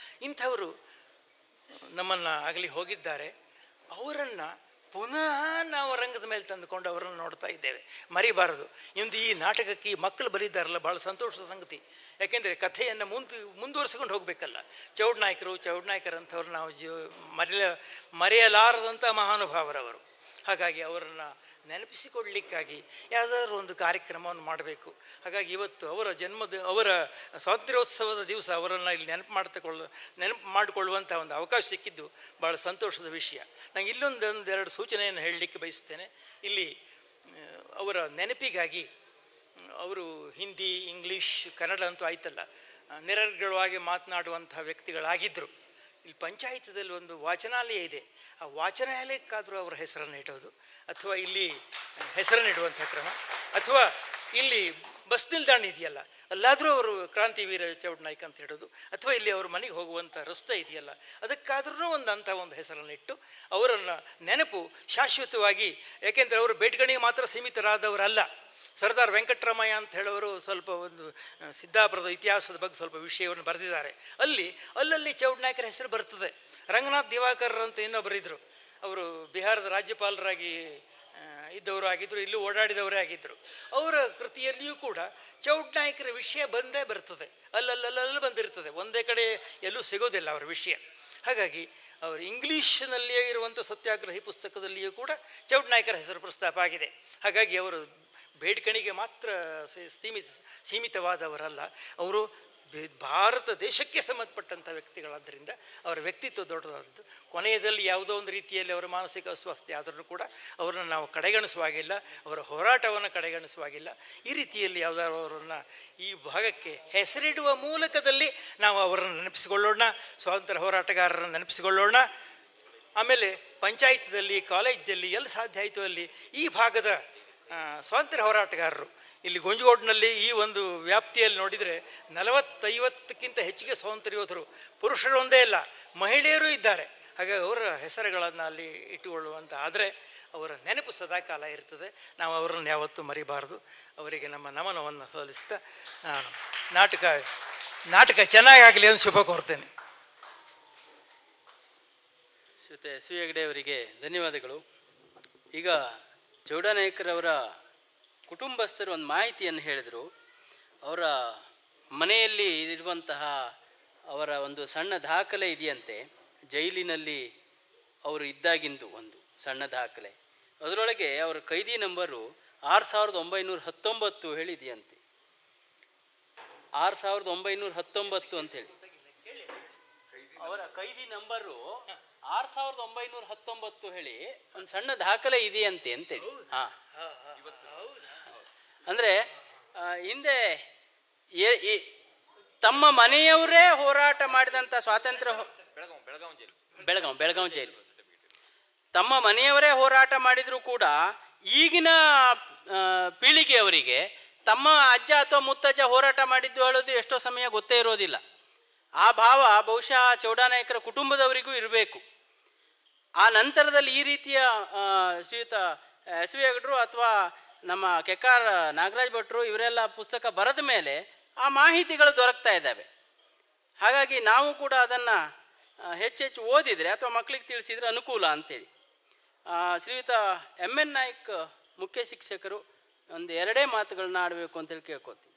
S4: ಇಂಥವರು ನಮ್ಮನ್ನು ಆಗಲಿ ಹೋಗಿದ್ದಾರೆ. ಅವರನ್ನು ಪುನಃ ನಾವು ರಂಗದ ಮೇಲೆ ತಂದುಕೊಂಡು ಅವರನ್ನು ನೋಡ್ತಾ ಇದ್ದೇವೆ, ಮರಿಬಾರದು. ಇಂದು ಈ ನಾಟಕಕ್ಕೆ ಈ ಮಕ್ಕಳು ಬರೀತಾರಲ್ಲ, ಭಾಳ ಸಂತೋಷದ ಸಂಗತಿ. ಯಾಕೆಂದರೆ ಕಥೆಯನ್ನು ಮುಂದುವರಿಸ್ಕೊಂಡು ಹೋಗಬೇಕಲ್ಲ. ಚೌಡನಾಯಕರಂಥವ್ರು ನಾವು ಮರೆಯಲಾರದಂಥ ಮಹಾನುಭಾವರವರು. ಹಾಗಾಗಿ ಅವರನ್ನು ನೆನಪಿಸಿಕೊಡ್ಲಿಕ್ಕಾಗಿ ಯಾವುದಾದ್ರೂ ಒಂದು ಕಾರ್ಯಕ್ರಮವನ್ನು ಮಾಡಬೇಕು. ಹಾಗಾಗಿ ಇವತ್ತು ಅವರ ಸ್ವಾತಂತ್ರ್ಯೋತ್ಸವದ ದಿವಸ ಅವರನ್ನು ಇಲ್ಲಿ ನೆನಪು ಮಾಡಿಕೊಳ್ಳುವಂಥ ಒಂದು ಅವಕಾಶ ಸಿಕ್ಕಿದ್ದು ಭಾಳ ಸಂತೋಷದ ವಿಷಯ. ನಾನು ಇಲ್ಲೊಂದೆರಡು ಸೂಚನೆಯನ್ನು ಹೇಳಲಿಕ್ಕೆ ಬಯಸ್ತೇನೆ. ಇಲ್ಲಿ ಅವರ ನೆನಪಿಗಾಗಿ ಅವರು ಹಿಂದಿ, ಇಂಗ್ಲೀಷ್, ಕನ್ನಡ ಅಂತೂ ಆಯ್ತಲ್ಲ, ನಿರರ್ಗಳವಾಗಿ ಮಾತನಾಡುವಂಥ ವ್ಯಕ್ತಿಗಳಾಗಿದ್ದರು. ಇಲ್ಲಿ ಪಂಚಾಯತದಲ್ಲಿ ಒಂದು ವಾಚನಾಲಯ ಇದೆ. ಆ ವಾಚನಾಲಯಕ್ಕಾದರೂ ಅವರ ಹೆಸರನ್ನು ಇಡೋದು, ಅಥವಾ ಇಲ್ಲಿ ಹೆಸರನ್ನಿಡುವಂಥ ಕ್ರಮ, ಅಥವಾ ಇಲ್ಲಿ ಬಸ್ ನಿಲ್ದಾಣ ಇದೆಯಲ್ಲ ಅಲ್ಲಾದರೂ ಅವರು ಕ್ರಾಂತಿವೀರ ಚೌಡನಾಯಕ ಅಂತ ಹೇಳೋದು, ಅಥವಾ ಇಲ್ಲಿ ಅವ್ರ ಮನೆಗೆ ಹೋಗುವಂಥ ರಸ್ತೆ ಇದೆಯಲ್ಲ ಅದಕ್ಕಾದ್ರೂ ಒಂದು ಹೆಸರನ್ನಿಟ್ಟು ಅವರನ್ನು ನೆನಪು ಶಾಶ್ವತವಾಗಿ. ಯಾಕೆಂದರೆ ಅವರು ಬೇಟ್ಗಣಿಗೆ ಮಾತ್ರ ಸೀಮಿತರಾದವರಲ್ಲ. ಸರ್ದಾರ್ ವೆಂಕಟರಾಮಯ್ಯ ಅಂತ ಹೇಳೋರು ಸ್ವಲ್ಪ ಒಂದು ಸಿದ್ದಾಪುರದ ಇತಿಹಾಸದ ಬಗ್ಗೆ ಸ್ವಲ್ಪ ವಿಷಯವನ್ನು ಬರೆದಿದ್ದಾರೆ. ಅಲ್ಲಲ್ಲಿ ಚೌಡನಾಯಕರ ಹೆಸರು ಬರ್ತದೆ. ರಂಗನಾಥ್ ದಿವಾಕರ್ ಅಂತ ಇನ್ನೊಬ್ಬರಿದ್ದರು, ಅವರು ಬಿಹಾರದ ರಾಜ್ಯಪಾಲರಾಗಿ ಇದ್ದವರು ಆಗಿದ್ದರು, ಇಲ್ಲೂ ಓಡಾಡಿದವರೇ ಆಗಿದ್ದರು. ಅವರ ಕೃತಿಯಲ್ಲಿಯೂ ಕೂಡ ಚೌಡನಾಯಕರ ವಿಷಯ ಬಂದೇ ಬರ್ತದೆ, ಅಲ್ಲಲ್ಲಿ ಬಂದಿರ್ತದೆ. ಒಂದೇ ಕಡೆ ಎಲ್ಲೂ ಸಿಗೋದಿಲ್ಲ ಅವರ ವಿಷಯ. ಹಾಗಾಗಿ ಅವರು ಇಂಗ್ಲೀಷ್ನಲ್ಲಿಯೇ ಇರುವಂಥ ಸತ್ಯಾಗ್ರಹಿ ಪುಸ್ತಕದಲ್ಲಿಯೂ ಕೂಡ ಚೌಡನಾಯಕರ ಹೆಸರು ಪ್ರಸ್ತಾಪ ಆಗಿದೆ. ಹಾಗಾಗಿ ಅವರು ಬೇಡ್ಕಣಿಗೆ ಮಾತ್ರ ಸೀಮಿತವಾದವರಲ್ಲ, ಅವರು ಭಾರತ ದೇಶಕ್ಕೆ ಸಂಬಂಧಪಟ್ಟಂಥ ವ್ಯಕ್ತಿಗಳಾದ್ದರಿಂದ ಅವರ ವ್ಯಕ್ತಿತ್ವ ದೊಡ್ಡದಾದದ್ದು. ಕೊನೆಯದಲ್ಲಿ ಯಾವುದೋ ಒಂದು ರೀತಿಯಲ್ಲಿ ಅವರ ಮಾನಸಿಕ ಅಸ್ವಸ್ಥತೆ ಆದರೂ ಕೂಡ ಅವರನ್ನು ನಾವು ಕಡೆಗಣಿಸುವಾಗಿಲ್ಲ, ಅವರ ಹೋರಾಟವನ್ನು ಕಡೆಗಣಿಸುವಾಗಿಲ್ಲ. ಈ ರೀತಿಯಲ್ಲಿ ಯಾವುದಾದ್ರು ಅವರನ್ನು ಈ ಭಾಗಕ್ಕೆ ಹೆಸರಿಡುವ ಮೂಲಕದಲ್ಲಿ ನಾವು ಅವರನ್ನು ನೆನಪಿಸಿಕೊಳ್ಳೋಣ, ಸ್ವಾತಂತ್ರ್ಯ ಹೋರಾಟಗಾರರನ್ನು ನೆನಪಿಸಿಕೊಳ್ಳೋಣ. ಆಮೇಲೆ ಪಂಚಾಯತ್ದಲ್ಲಿ, ಕಾಲೇಜಲ್ಲಿ ಎಲ್ಲಿ ಸಾಧ್ಯ ಆಯಿತು ಅಲ್ಲಿ ಈ ಭಾಗದ ಸ್ವಾತಂತ್ರ್ಯ ಹೋರಾಟಗಾರರು ಇಲ್ಲಿ ಗುಂಜಗೋಡ್ನಲ್ಲಿ ಈ ಒಂದು ವ್ಯಾಪ್ತಿಯಲ್ಲಿ ನೋಡಿದರೆ 40-50ಕ್ಕಿಂತ ಹೆಚ್ಚಿಗೆ ಸ್ವಾತಂತ್ರ್ಯ ಯೋಧರು, ಪುರುಷರು ಒಂದೇ ಇಲ್ಲ ಮಹಿಳೆಯರು ಇದ್ದಾರೆ. ಹಾಗಾಗಿ ಅವರ ಹೆಸರುಗಳನ್ನು ಅಲ್ಲಿ ಇಟ್ಟುಕೊಳ್ಳುವಂಥ ಆದರೆ ಅವರ ನೆನಪು ಸದಾಕಾಲ ಇರ್ತದೆ. ನಾವು ಅವರನ್ನು ಯಾವತ್ತೂ ಮರಿಬಾರದು. ಅವರಿಗೆ ನಮ್ಮ ನಮನವನ್ನು ಸಲ್ಲಿಸ್ತಾ ನಾನು ನಾಟಕ ಚೆನ್ನಾಗಾಗಲಿ ಅಂತ ಶುಭ ಕೋರ್ತೇನೆ.
S1: ಶ್ರೀಯುತ ಎಸ್ ವಿ ಹೆಗಡೆ ಅವರಿಗೆ ಧನ್ಯವಾದಗಳು. ಈಗ ಚೌಡನಾಯಕರವರ ಕುಟುಂಬಸ್ಥರು ಒಂದು ಮಾಹಿತಿಯನ್ನು ಹೇಳಿದರು. ಅವರ ಮನೆಯಲ್ಲಿ ಇರುವಂತಹ ಅವರ ಒಂದು ಸಣ್ಣ ದಾಖಲೆ ಇದೆಯಂತೆ, ಜೈಲಿನಲ್ಲಿ ಅವರು ಇದ್ದಾಗಿಂದು ಒಂದು ಸಣ್ಣ ದಾಖಲೆ. ಅದರೊಳಗೆ ಅವರ ಕೈದಿ ನಂಬರು 6919 ಹೇಳಿದೆಯಂತೆ. 6919 ಅಂತೇಳಿ ಅವರ ಕೈದಿ ನಂಬರು 6919 ಹೇಳಿ ಒಂದು ಸಣ್ಣ ದಾಖಲೆ ಇದೆಯಂತೆ ಅಂತೇಳಿ. ಹಾಂ, ಅಂದರೆ ಹಿಂದೆ ತಮ್ಮ ಮನೆಯವರೇ ಹೋರಾಟ ಮಾಡಿದಂಥ ಸ್ವಾತಂತ್ರ್ಯ ಬೆಳಗಾವಿ ಜೈಲು ತಮ್ಮ ಮನೆಯವರೇ ಹೋರಾಟ ಮಾಡಿದರೂ ಕೂಡ ಈಗಿನ ಪೀಳಿಗೆಯವರಿಗೆ ತಮ್ಮ ಅಜ್ಜ ಅಥವಾ ಮುತ್ತಜ್ಜ ಹೋರಾಟ ಮಾಡಿದ್ದು ಹೇಳೋದು ಎಷ್ಟೋ ಸಮಯ ಗೊತ್ತೇ ಇರೋದಿಲ್ಲ. ಆ ಭಾವ ಬಹುಶಃ ಚೌಡನಾಯಕರ ಕುಟುಂಬದವರಿಗೂ ಇರಬೇಕು. ಆ ನಂತರದಲ್ಲಿ ಈ ರೀತಿಯ ಶ್ರೀಯುತ ಎಸ್ ವಿ ಹೆಗಡರು ಅಥವಾ ನಮ್ಮ ಕೆಕ್ಕಾರ್ ನಾಗರಾಜ್ ಭಟ್ರು ಇವರೆಲ್ಲ ಪುಸ್ತಕ ಬರೆದ ಮೇಲೆ ಆ ಮಾಹಿತಿಗಳು ದೊರಕ್ತಾ ಇದ್ದಾವೆ. ಹಾಗಾಗಿ ನಾವು ಕೂಡ ಅದನ್ನು ಹೆಚ್ಚೆಚ್ಚು ಓದಿದರೆ ಅಥವಾ ಮಕ್ಕಳಿಗೆ ತಿಳಿಸಿದರೆ ಅನುಕೂಲ ಅಂತೇಳಿ. ಶ್ರೀಯುತ MN ನಾಯ್ಕ್ ಮುಖ್ಯ ಶಿಕ್ಷಕರು ಒಂದು 2 ಮಾತುಗಳನ್ನ ಆಡಬೇಕು ಅಂತೇಳಿ ಕೇಳ್ಕೊತೀನಿ.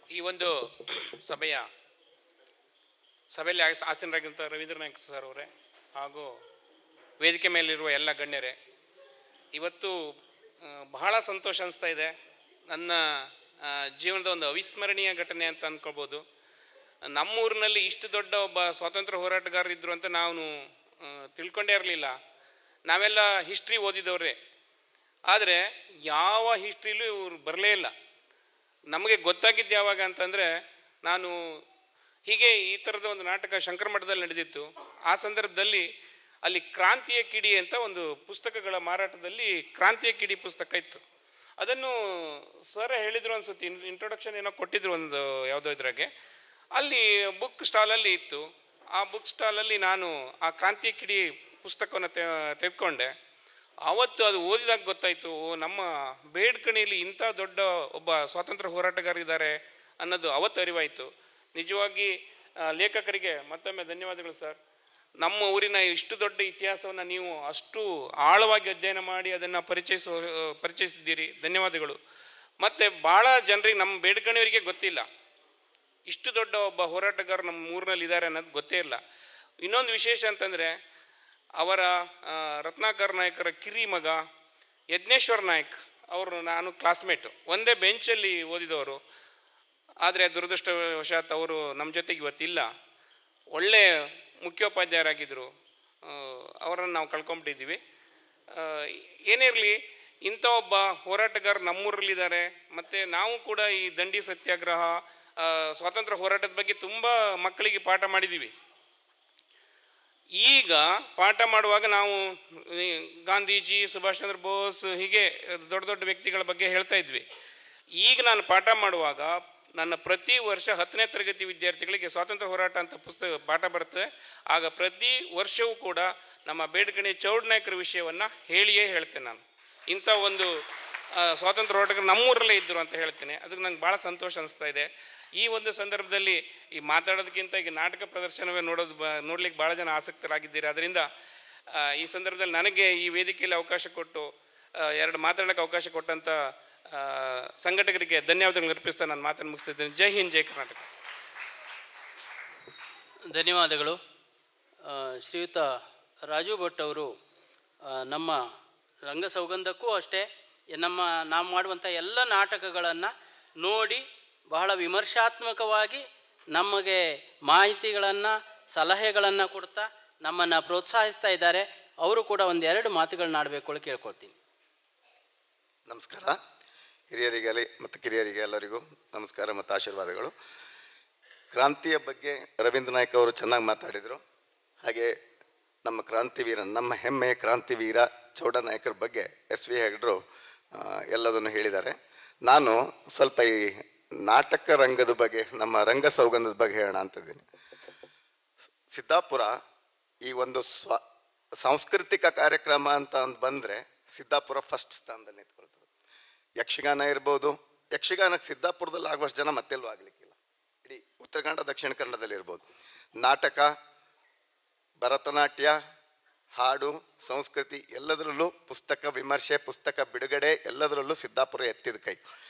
S5: ಈ ಒಂದು ಸಭೆಯಲ್ಲಿ ಆಸೀನರಾಗಿರುವಂಥ ರವೀಂದ್ರ ನಾಯ್ಕ ಸರ್ ಅವರೇ ಹಾಗೂ ವೇದಿಕೆ ಮೇಲಿರುವ ಎಲ್ಲ ಗಣ್ಯರೇ, ಇವತ್ತು ಬಹಳ ಸಂತೋಷ ಅನಿಸ್ತಾ ಇದೆ. ನನ್ನ ಜೀವನದ ಒಂದು ಅವಿಸ್ಮರಣೀಯ ಘಟನೆ ಅಂತ ಅಂದ್ಕೊಳ್ಬೋದು. ನಮ್ಮೂರಿನಲ್ಲಿ ಇಷ್ಟು ದೊಡ್ಡ ಒಬ್ಬ ಸ್ವಾತಂತ್ರ್ಯ ಹೋರಾಟಗಾರರು ಇದ್ದರು ಅಂತ ನಾವು ತಿಳ್ಕೊಂಡೇ ಇರಲಿಲ್ಲ. ನಾವೆಲ್ಲ ಹಿಸ್ಟ್ರಿ ಓದಿದವ್ರೆ, ಆದರೆ ಯಾವ ಹಿಸ್ಟ್ರಿಲೂ ಇವರು ಬರಲೇ ಇಲ್ಲ. ನಮಗೆ ಗೊತ್ತಾಗಿದ್ದು ಯಾವಾಗ ಅಂತಂದರೆ, ನಾನು ಹೀಗೆ ಈ ಥರದ ಒಂದು ನಾಟಕ ಶಂಕರ ಮಠದಲ್ಲಿ ನಡೆದಿತ್ತು. ಆ ಸಂದರ್ಭದಲ್ಲಿ ಅಲ್ಲಿ ಕ್ರಾಂತಿಯ ಕಿಡಿ ಅಂತ ಒಂದು ಪುಸ್ತಕಗಳ ಮಾರಾಟದಲ್ಲಿ ಕ್ರಾಂತಿಯ ಕಿಡಿ ಪುಸ್ತಕ ಇತ್ತು. ಅದನ್ನು ಸರ್ ಹೇಳಿದರು ಅನ್ಸುತ್ತೆ, ಇಂಟ್ರೊಡಕ್ಷನ್ ಏನೋ ಕೊಟ್ಟಿದ್ರು ಒಂದು ಯಾವುದೋ ಇದ್ರಾಗೆ. ಅಲ್ಲಿ ಬುಕ್ ಸ್ಟಾಲಲ್ಲಿ ಇತ್ತು. ಆ ಬುಕ್ ಸ್ಟಾಲಲ್ಲಿ ನಾನು ಆ ಕ್ರಾಂತಿಯ ಕಿಡಿ ಪುಸ್ತಕವನ್ನು ತೆಗೆದುಕೊಂಡೆ. ಆವತ್ತು ಅದು ಓದಿದಾಗ ಗೊತ್ತಾಯಿತು, ನಮ್ಮ ಬೇಡ್ಕಣಿಯಲ್ಲಿ ಇಂಥ ದೊಡ್ಡ ಒಬ್ಬ ಸ್ವಾತಂತ್ರ್ಯ ಹೋರಾಟಗಾರಿದ್ದಾರೆ ಅನ್ನೋದು ಅವತ್ತು ಅರಿವಾಯಿತು. ನಿಜವಾಗಿ ಲೇಖಕರಿಗೆ ಮತ್ತೊಮ್ಮೆ ಧನ್ಯವಾದಗಳು ಸರ್. ನಮ್ಮ ಊರಿನ ಇಷ್ಟು ದೊಡ್ಡ ಇತಿಹಾಸವನ್ನು ನೀವು ಅಷ್ಟು ಆಳವಾಗಿ ಅಧ್ಯಯನ ಮಾಡಿ ಅದನ್ನು ಪರಿಚಯಿಸಿದ್ದೀರಿ, ಧನ್ಯವಾದಗಳು. ಮತ್ತು ಭಾಳ ಜನರಿಗೆ, ನಮ್ಮ ಬೇಡ್ಕಣಿಯವರಿಗೆ ಗೊತ್ತಿಲ್ಲ ಇಷ್ಟು ದೊಡ್ಡ ಒಬ್ಬ ಹೋರಾಟಗಾರರು ನಮ್ಮ ಊರಿನಲ್ಲಿ ಇದ್ದಾರೆ ಅನ್ನೋದು ಗೊತ್ತೇ ಇಲ್ಲ. ಇನ್ನೊಂದು ವಿಶೇಷ ಅಂತಂದರೆ, ಅವರ ರತ್ನಾಕರ್ ನಾಯಕರ ಕಿರಿ ಮಗ ಯಜ್ಞೇಶ್ವರ್ ನಾಯ್ಕ್ ಅವರು ನಾನು ಕ್ಲಾಸ್ಮೇಟು, ಒಂದೇ ಬೆಂಚಲ್ಲಿ ಓದಿದವರು. ಆದರೆ ದುರದೃಷ್ಟವಶಾತ್ ಅವರು ನಮ್ಮ ಜೊತೆಗೆ ಇವತ್ತಿಲ್ಲ. ಒಳ್ಳೆ ಮುಖ್ಯೋಪಾಧ್ಯಾಯರಾಗಿದ್ದರು, ಅವರನ್ನು ನಾವು ಕಳ್ಕೊಂಬಿಟ್ಟಿದ್ದೀವಿ. ಏನೇ ಇರಲಿ, ಇಂಥ ಒಬ್ಬ ಹೋರಾಟಗಾರ ನಮ್ಮೂರಲ್ಲಿದ್ದಾರೆ. ಮತ್ತು ನಾವು ಕೂಡ ಈ ದಂಡಿ ಸತ್ಯಾಗ್ರಹ, ಸ್ವಾತಂತ್ರ್ಯ ಹೋರಾಟದ ಬಗ್ಗೆ ತುಂಬ ಮಕ್ಕಳಿಗೆ ಪಾಠ ಮಾಡಿದ್ದೀವಿ. ಈಗ ಪಾಠ ಮಾಡುವಾಗ ನಾವು ಗಾಂಧೀಜಿ, ಸುಭಾಷ್ ಚಂದ್ರ ಬೋಸ್, ಹೀಗೆ ದೊಡ್ಡ ದೊಡ್ಡ ವ್ಯಕ್ತಿಗಳ ಬಗ್ಗೆ ಹೇಳ್ತಾ ಇದ್ವಿ. ಈಗ ನಾನು ಪಾಠ ಮಾಡುವಾಗ ನನ್ನ ಪ್ರತಿ ವರ್ಷ 10ನೇ ತರಗತಿ ವಿದ್ಯಾರ್ಥಿಗಳಿಗೆ ಸ್ವಾತಂತ್ರ್ಯ ಹೋರಾಟ ಅಂತ ಪಾಠ ಬರ್ತದೆ. ಆಗ ಪ್ರತಿ ವರ್ಷವೂ ಕೂಡ ನಮ್ಮ ಬೇಡ್ಕಣಿ ಚೌಡನಾಯಕರ ವಿಷಯವನ್ನು ಹೇಳಿಯೇ ಹೇಳ್ತೇನೆ. ನಾನು ಇಂಥ ಒಂದು ಸ್ವಾತಂತ್ರ್ಯ ಹೋರಾಟಗಾರರು ನಮ್ಮೂರಲ್ಲೇ ಇದ್ದರು ಅಂತ ಹೇಳ್ತೇನೆ. ಅದಕ್ಕೆ ನಂಗೆ ಭಾಳ ಸಂತೋಷ ಅನಿಸ್ತಾ ಇದೆ. ಈ ಒಂದು ಸಂದರ್ಭದಲ್ಲಿ ಈ ಮಾತಾಡೋದಕ್ಕಿಂತ ಈಗ ನಾಟಕ ಪ್ರದರ್ಶನವೇ ನೋಡ್ಲಿಕ್ಕೆ ಭಾಳ ಜನ ಆಸಕ್ತರಾಗಿದ್ದೀರಿ. ಅದರಿಂದ ಈ ಸಂದರ್ಭದಲ್ಲಿ ನನಗೆ ಈ ವೇದಿಕೆಯಲ್ಲಿ ಅವಕಾಶ ಕೊಟ್ಟು 2 ಮಾತಾಡೋಕ್ಕೆ ಅವಕಾಶ ಕೊಟ್ಟಂಥ ಸಂಘಟಕರಿಗೆ ಧನ್ಯವಾದಗಳು ಅರ್ಪಿಸ್ತಾ ನಾನು ಮಾತನ್ನು ಮುಗಿಸ್ತಿದ್ದೇನೆ. ಜೈ ಹಿಂದ್, ಜೈ ಕರ್ನಾಟಕ.
S1: ಧನ್ಯವಾದಗಳು. ಶ್ರೀಯುತ ರಾಜು ಭಟ್ ಅವರು ನಮ್ಮ ರಂಗಸೌಗಂಧಕ್ಕೂ ಅಷ್ಟೇ, ನಾವು ಮಾಡುವಂಥ ಎಲ್ಲ ನಾಟಕಗಳನ್ನು ನೋಡಿ ಬಹಳ ವಿಮರ್ಶಾತ್ಮಕವಾಗಿ ನಮಗೆ ಮಾಹಿತಿಗಳನ್ನು, ಸಲಹೆಗಳನ್ನು ಕೊಡ್ತಾ ನಮ್ಮನ್ನು ಪ್ರೋತ್ಸಾಹಿಸ್ತಾ ಇದ್ದಾರೆ. ಅವರು ಕೂಡ 1-2 ಮಾತುಗಳನ್ನ ಆಡಬೇಕು ಅಂತ ಕೇಳ್ಕೊಳ್ತೀನಿ.
S6: ನಮಸ್ಕಾರ. ಹಿರಿಯರಿಗೆ ಮತ್ತು ಕಿರಿಯರಿಗೆ ಎಲ್ಲರಿಗೂ ನಮಸ್ಕಾರ ಮತ್ತು ಆಶೀರ್ವಾದಗಳು. ಕ್ರಾಂತಿಯ ಬಗ್ಗೆ ರವೀಂದ್ರ ನಾಯ್ಕ ಅವರು ಚೆನ್ನಾಗಿ ಮಾತಾಡಿದರು. ಹಾಗೆ ನಮ್ಮ ಕ್ರಾಂತಿವೀರ, ನಮ್ಮ ಹೆಮ್ಮೆಯ ಕ್ರಾಂತಿವೀರ ಚೌಡನಾಯಕರ ಬಗ್ಗೆ ಎಸ್ ವಿ ಹೆಗಡರು ಎಲ್ಲದನ್ನು ಹೇಳಿದ್ದಾರೆ. ನಾನು ಸ್ವಲ್ಪ ಈ ನಾಟಕ ರಂಗದ ಬಗ್ಗೆ, ನಮ್ಮ ರಂಗ ಸೌಗಂಧದ ಬಗ್ಗೆ ಹೇಳೋಣ ಅಂತಿದ್ದೀನಿ. ಸಿದ್ದಾಪುರ ಈ ಒಂದು ಸಾಂಸ್ಕೃತಿಕ ಕಾರ್ಯಕ್ರಮ ಅಂತ ಬಂದರೆ ಸಿದ್ದಾಪುರ ಫಸ್ಟ್ ಸ್ಥಾನದಲ್ಲಿ ನಿಂತ್ಕೊಳ್ತದೆ. ಯಕ್ಷಗಾನ ಇರ್ಬೋದು, ಯಕ್ಷಗಾನಕ್ಕೆ ಸಿದ್ದಾಪುರದಲ್ಲಿ ಆಗುವಷ್ಟು ಜನ ಮತ್ತೆಲ್ಲೂ ಆಗಲಿಕ್ಕಿಲ್ಲ. ಇಡೀ ಉತ್ತರ ಕನ್ನಡ ದಕ್ಷಿಣ ಕನ್ನಡದಲ್ಲಿ ಇರ್ಬೋದು. ನಾಟಕ, ಭರತನಾಟ್ಯ, ಹಾಡು, ಸಂಸ್ಕೃತಿ ಎಲ್ಲದರಲ್ಲೂ ಪುಸ್ತಕ ವಿಮರ್ಶೆ, ಪುಸ್ತಕ ಬಿಡುಗಡೆ ಎಲ್ಲದರಲ್ಲೂ ಸಿದ್ದಾಪುರ ಎತ್ತಿದ ಕೈ.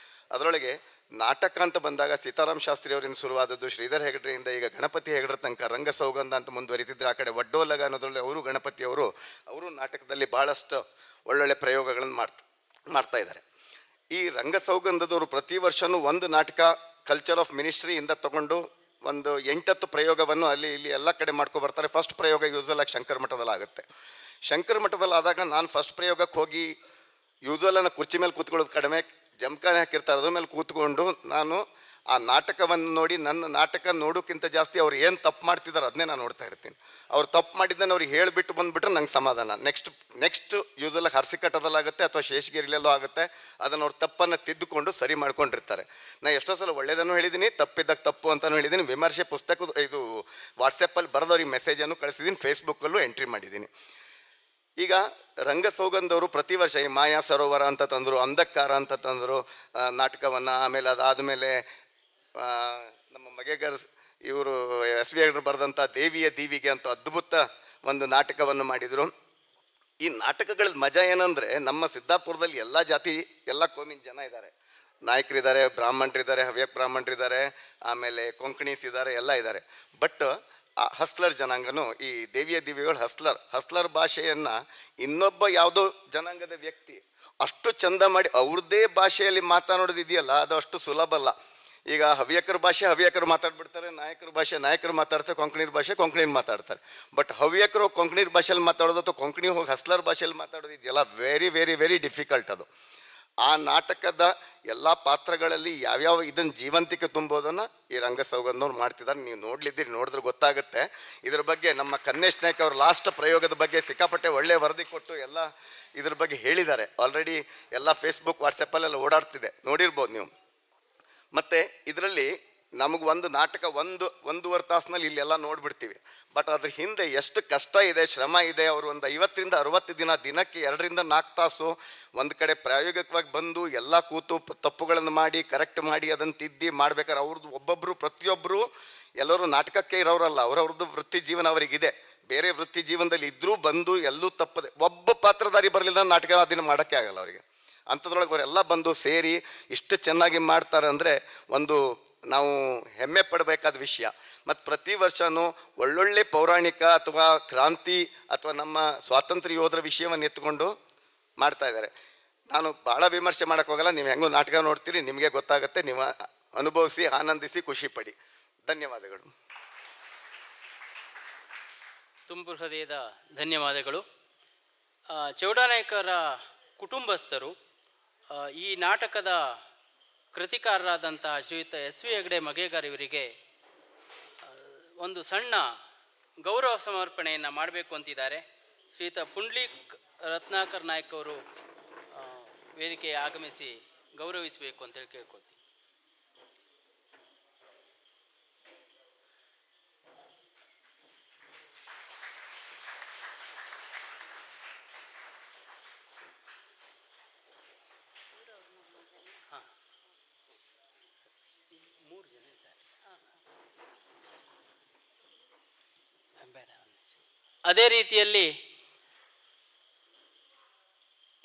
S6: ಅದರೊಳಗೆ ನಾಟಕ ಅಂತ ಬಂದಾಗ ಸೀತಾರಾಮ್ ಶಾಸ್ತ್ರಿ ಅವರಿಂದ ಶುರುವಾದದ್ದು, ಶ್ರೀಧರ್ ಹೆಗಡೆಯಿಂದ ಈಗ ಗಣಪತಿ ಹೆಗಡೆ ತನಕ ರಂಗ ಸೌಗಂಧ ಅಂತ ಮುಂದುವರಿತಿದ್ರೆ, ಆ ಕಡೆ ಒಡ್ಡೋಲಗ ಅನ್ನೋದ್ರಲ್ಲಿ ಅವರು ಗಣಪತಿಯವರು ಅವರು ನಾಟಕದಲ್ಲಿ ಭಾಳಷ್ಟು ಒಳ್ಳೊಳ್ಳೆ ಪ್ರಯೋಗಗಳನ್ನು ಮಾಡ್ತಾ ಇದ್ದಾರೆ. ಈ ರಂಗ ಸೌಗಂಧದವರು ಪ್ರತಿ ವರ್ಷವೂ ಒಂದು ನಾಟಕ ಕಲ್ಚರ್ ಆಫ್ ಮಿನಿಸ್ಟ್ರಿಯಿಂದ ತಗೊಂಡು ಒಂದು 8-10 ಪ್ರಯೋಗವನ್ನು ಅಲ್ಲಿ ಇಲ್ಲಿ ಎಲ್ಲ ಕಡೆ ಮಾಡ್ಕೊಬರ್ತಾರೆ. ಫಸ್ಟ್ ಪ್ರಯೋಗ ಯೂಸ್ವಲ್ ಆಗಿ ಶಂಕರ ಮಠದಲ್ಲಿ ಆಗುತ್ತೆ. ಶಂಕರ ಮಠದಲ್ಲಿ ಆದಾಗ ನಾನು ಫಸ್ಟ್ ಪ್ರಯೋಗಕ್ಕೆ ಹೋಗಿ ಯೂಸ್ವಲ್ ಕುರ್ಚಿ ಮೇಲೆ ಕೂತ್ಕೊಳ್ಳೋದು ಕಡಿಮೆ, ಜಮಖಾನೆ ಹಾಕಿರ್ತಾರೆ ಅದ್ರ ಮೇಲೆ ಕೂತ್ಕೊಂಡು ನಾನು ಆ ನಾಟಕವನ್ನು ನೋಡಿ, ನನ್ನ ನಾಟಕ ನೋಡೋಕ್ಕಿಂತ ಜಾಸ್ತಿ ಅವ್ರು ಏನು ತಪ್ಪು ಮಾಡ್ತಿದ್ದಾರೆ ಅದನ್ನೇ ನಾನು ನೋಡ್ತಾ ಇರ್ತೀನಿ. ಅವ್ರು ತಪ್ಪು ಮಾಡಿದ್ದನ್ನು ಅವ್ರಿಗೆ ಹೇಳಿಬಿಟ್ಟು ಬಂದುಬಿಟ್ರೆ ನಂಗೆ ಸಮಾಧಾನ. ನೆಕ್ಸ್ಟ್ ಯೂಸ್ವಲ್ ಹರ್ಸಿಕಟ್ಟದಲ್ಲಾಗುತ್ತೆ ಅಥವಾ ಶೇಷಗಿರಿಲೆಲ್ಲೋ ಆಗುತ್ತೆ. ಅದನ್ನು ಅವ್ರು ತಪ್ಪನ್ನು ತಿದ್ದುಕೊಂಡು ಸರಿ ಮಾಡ್ಕೊಂಡಿರ್ತಾರೆ. ನಾನು ಎಷ್ಟೋ ಸಲ ಒಳ್ಳೆಯದನ್ನು ಹೇಳಿದ್ದೀನಿ, ತಪ್ಪಿದ್ದಾಗ ತಪ್ಪು ಅಂತಲೂ ಹೇಳಿದ್ದೀನಿ. ವಿಮರ್ಶೆ ಪುಸ್ತಕದ ಇದು ವಾಟ್ಸಪ್ಪಲ್ಲಿ ಬರೆದವ್ರಿಗೆ ಮೆಸೇಜನ್ನು ಕಳಿಸಿದ್ದೀನಿ, ಫೇಸ್ಬುಕ್ಕಲ್ಲೂ ಎಂಟ್ರಿ ಮಾಡಿದ್ದೀನಿ. ಈಗ ರಂಗ ಸೌಗಂಧವರು ಪ್ರತಿ ವರ್ಷ ಈ ಮಾಯಾ ಸರೋವರ ಅಂತ ತಂದರು, ಅಂಧಕಾರ ಅಂತ ತಂದರು ನಾಟಕವನ್ನು. ಆಮೇಲೆ ಅದಾದಮೇಲೆ ನಮ್ಮ ಮಗೇಗರ್ ಇವರು ಎಸ್ ವಿ ಹೆಗಡೆ ಬರೆದಂಥ ದೇವಿಯ ದೀವಿಗೆ ಅಂತ ಅದ್ಭುತ ಒಂದು ನಾಟಕವನ್ನು ಮಾಡಿದರು. ಈ ನಾಟಕಗಳ ಮಜಾ ಏನಂದರೆ, ನಮ್ಮ ಸಿದ್ದಾಪುರದಲ್ಲಿ ಎಲ್ಲ ಜಾತಿ ಎಲ್ಲ ಕೋಮಿನ ಜನ ಇದ್ದಾರೆ. ನಾಯಕರಿದ್ದಾರೆ, ಬ್ರಾಹ್ಮಣರಿದ್ದಾರೆ, ಹವ್ಯಕ ಬ್ರಾಹ್ಮಣರಿದ್ದಾರೆ, ಆಮೇಲೆ ಕೊಂಕಣೀಸ್ ಇದ್ದಾರೆ, ಎಲ್ಲ ಇದ್ದಾರೆ. ಬಟ್ ಆ ಹಸ್ಲರ್ ಜನಾಂಗನೂ, ಈ ದೇವಿಯ ದಿವಿಗಳು ಹಸ್ಲರ್ ಭಾಷೆಯನ್ನು ಇನ್ನೊಬ್ಬ ಯಾವುದೋ ಜನಾಂಗದ ವ್ಯಕ್ತಿ ಅಷ್ಟು ಚಂದ ಮಾಡಿ ಅವ್ರದ್ದೇ ಭಾಷೆಯಲ್ಲಿ ಮಾತನಾಡೋದು ಇದೆಯಲ್ಲ, ಅದು ಅಷ್ಟು ಸುಲಭ ಅಲ್ಲ. ಈಗ ಹವ್ಯಕರ ಭಾಷೆ ಹವ್ಯಕರು ಮಾತಾಡ್ಬಿಡ್ತಾರೆ, ನಾಯಕರ ಭಾಷೆ ನಾಯಕರು ಮಾತಾಡ್ತಾರೆ, ಕೊಂಕಣಿರ ಭಾಷೆ ಕೊಂಕಣಿರು ಮಾತಾಡ್ತಾರೆ. ಬಟ್ ಹವ್ಯಕರು ಕೊಂಕಣಿರ ಭಾಷೆಯಲ್ಲಿ ಮಾತಾಡೋದು ಅಥವಾ ಕೊಂಕಣಿ ಹೋಗಿ ಹಸ್ಲರ್ ಭಾಷೆಯಲ್ಲಿ ಮಾತಾಡೋದು ಇದೆಯಲ್ಲ, ವೆರಿ ವೆರಿ ವೆರಿ ಡಿಫಿಕಲ್ಟ್ ಅದು. ಆ ನಾಟಕದ ಎಲ್ಲ ಪಾತ್ರಗಳಲ್ಲಿ ಯಾವ್ಯಾವ ಇದನ್ನು ಜೀವಂತಿಕೆ ತುಂಬೋದನ್ನು ಈ ರಂಗ ಸೌಗಂಧವ್ರು ಮಾಡ್ತಿದ್ದಾರೆ. ನೀವು ನೋಡಿದ್ರೆ ಗೊತ್ತಾಗುತ್ತೆ. ಇದ್ರ ಬಗ್ಗೆ ನಮ್ಮ ಕನ್ನೇಶ್ ನಾಯ್ಕ ಅವ್ರ ಲಾಸ್ಟ್ ಪ್ರಯೋಗದ ಬಗ್ಗೆ ಸಿಕ್ಕಾಪಟ್ಟೆ ಒಳ್ಳೆ ವರದಿ ಕೊಟ್ಟು ಎಲ್ಲ ಇದ್ರ ಬಗ್ಗೆ ಹೇಳಿದ್ದಾರೆ. ಆಲ್ರೆಡಿ ಎಲ್ಲ ಫೇಸ್ಬುಕ್ ವಾಟ್ಸಪ್ಪಲ್ಲೆಲ್ಲ ಓಡಾಡ್ತಿದೆ, ನೋಡಿರ್ಬೋದು ನೀವು. ಮತ್ತು ಇದರಲ್ಲಿ ನಮಗೆ ಒಂದು ನಾಟಕ ಒಂದೂವರೆ ತಾಸಿನಲ್ಲಿ ಇಲ್ಲೆಲ್ಲ ನೋಡಿಬಿಡ್ತೀವಿ. ಬಟ್ ಅದ್ರ ಹಿಂದೆ ಎಷ್ಟು ಕಷ್ಟ ಇದೆ, ಶ್ರಮ ಇದೆ. ಅವರು ಒಂದು 50ರಿಂದ 60 ದಿನ, ದಿನಕ್ಕೆ 2ರಿಂದ 4 ತಾಸು ಒಂದು ಕಡೆ ಪ್ರಾಯೋಗಿಕವಾಗಿ ಬಂದು ಎಲ್ಲ ಕೂತು ತಪ್ಪುಗಳನ್ನು ಮಾಡಿ ಕರೆಕ್ಟ್ ಮಾಡಿ ಅದನ್ನು ತಿದ್ದಿ ಮಾಡ್ಬೇಕಾದ್ರೆ ಅವ್ರದ್ದು ಒಬ್ಬೊಬ್ಬರು ಪ್ರತಿಯೊಬ್ಬರು ಎಲ್ಲರೂ ನಾಟಕಕ್ಕೆ ಇರೋರಲ್ಲ, ಅವ್ರವ್ರದ್ದು ವೃತ್ತಿ ಜೀವನ ಅವರಿಗಿದೆ. ಬೇರೆ ವೃತ್ತಿ ಜೀವನದಲ್ಲಿ ಇದ್ದರೂ ಬಂದು ಎಲ್ಲೂ ತಪ್ಪದೆ ಒಬ್ಬ ಪಾತ್ರಧಾರಿ ಬರಲಿಲ್ಲ ನಾಟಕ ಅದನ್ನು ಮಾಡೋಕ್ಕೆ ಆಗಲ್ಲ ಅವರಿಗೆ. ಅಂಥದ್ರೊಳಗೆ ಅವರೆಲ್ಲ ಬಂದು ಸೇರಿ ಇಷ್ಟು ಚೆನ್ನಾಗಿ ಮಾಡ್ತಾರೆ ಅಂದರೆ ಒಂದು ನಾವು ಹೆಮ್ಮೆ ಪಡಬೇಕಾದ ವಿಷಯ. ಮತ್ತು ಪ್ರತಿ ವರ್ಷವೂ ಒಳ್ಳೊಳ್ಳೆ ಪೌರಾಣಿಕ ಅಥವಾ ಕ್ರಾಂತಿ ಅಥವಾ ನಮ್ಮ ಸ್ವಾತಂತ್ರ್ಯ ಯೋಧರ ವಿಷಯವನ್ನು ಎತ್ಕೊಂಡು ಮಾಡ್ತಾ ಇದ್ದಾರೆ. ನಾನು ಭಾಳ ವಿಮರ್ಶೆ ಮಾಡೋಕ್ಕೆ ಹೋಗಲ್ಲ, ನೀವು ಹೆಂಗೋ ನಾಟಕ ನೋಡ್ತೀರಿ, ನಿಮಗೆ ಗೊತ್ತಾಗುತ್ತೆ. ನೀವು ಅನುಭವಿಸಿ, ಆನಂದಿಸಿ, ಖುಷಿ ಪಡಿ. ಧನ್ಯವಾದಗಳು.
S1: ತುಂಬು ಹೃದಯದ ಧನ್ಯವಾದಗಳು. ಚೌಡಾನಾಯ್ಕರ ಕುಟುಂಬಸ್ಥರು ಈ ನಾಟಕದ ಕೃತಿಕಾರರಾದಂತಹ ಶ್ರೀಯುತ ಎಸ್ ವಿ ಹೆಗಡೆ ಮಗೇಗಾರ್ ಇವರಿಗೆ ಒಂದು ಸಣ್ಣ ಗೌರವ ಸಮರ್ಪಣೆಯನ್ನು ಮಾಡಬೇಕು ಅಂತಿದ್ದಾರೆ. ಶ್ರೀಯುತ ಪುಂಡ್ಲಿಕ್ ರತ್ನಾಕರ್ ನಾಯ್ಕ ಅವರು ವೇದಿಕೆಗೆ ಆಗಮಿಸಿ ಗೌರವಿಸಬೇಕು ಅಂತೇಳಿ ಕೇಳ್ಕೊಳ್ತೀನಿ. ಅದೇ ರೀತಿಯಲ್ಲಿ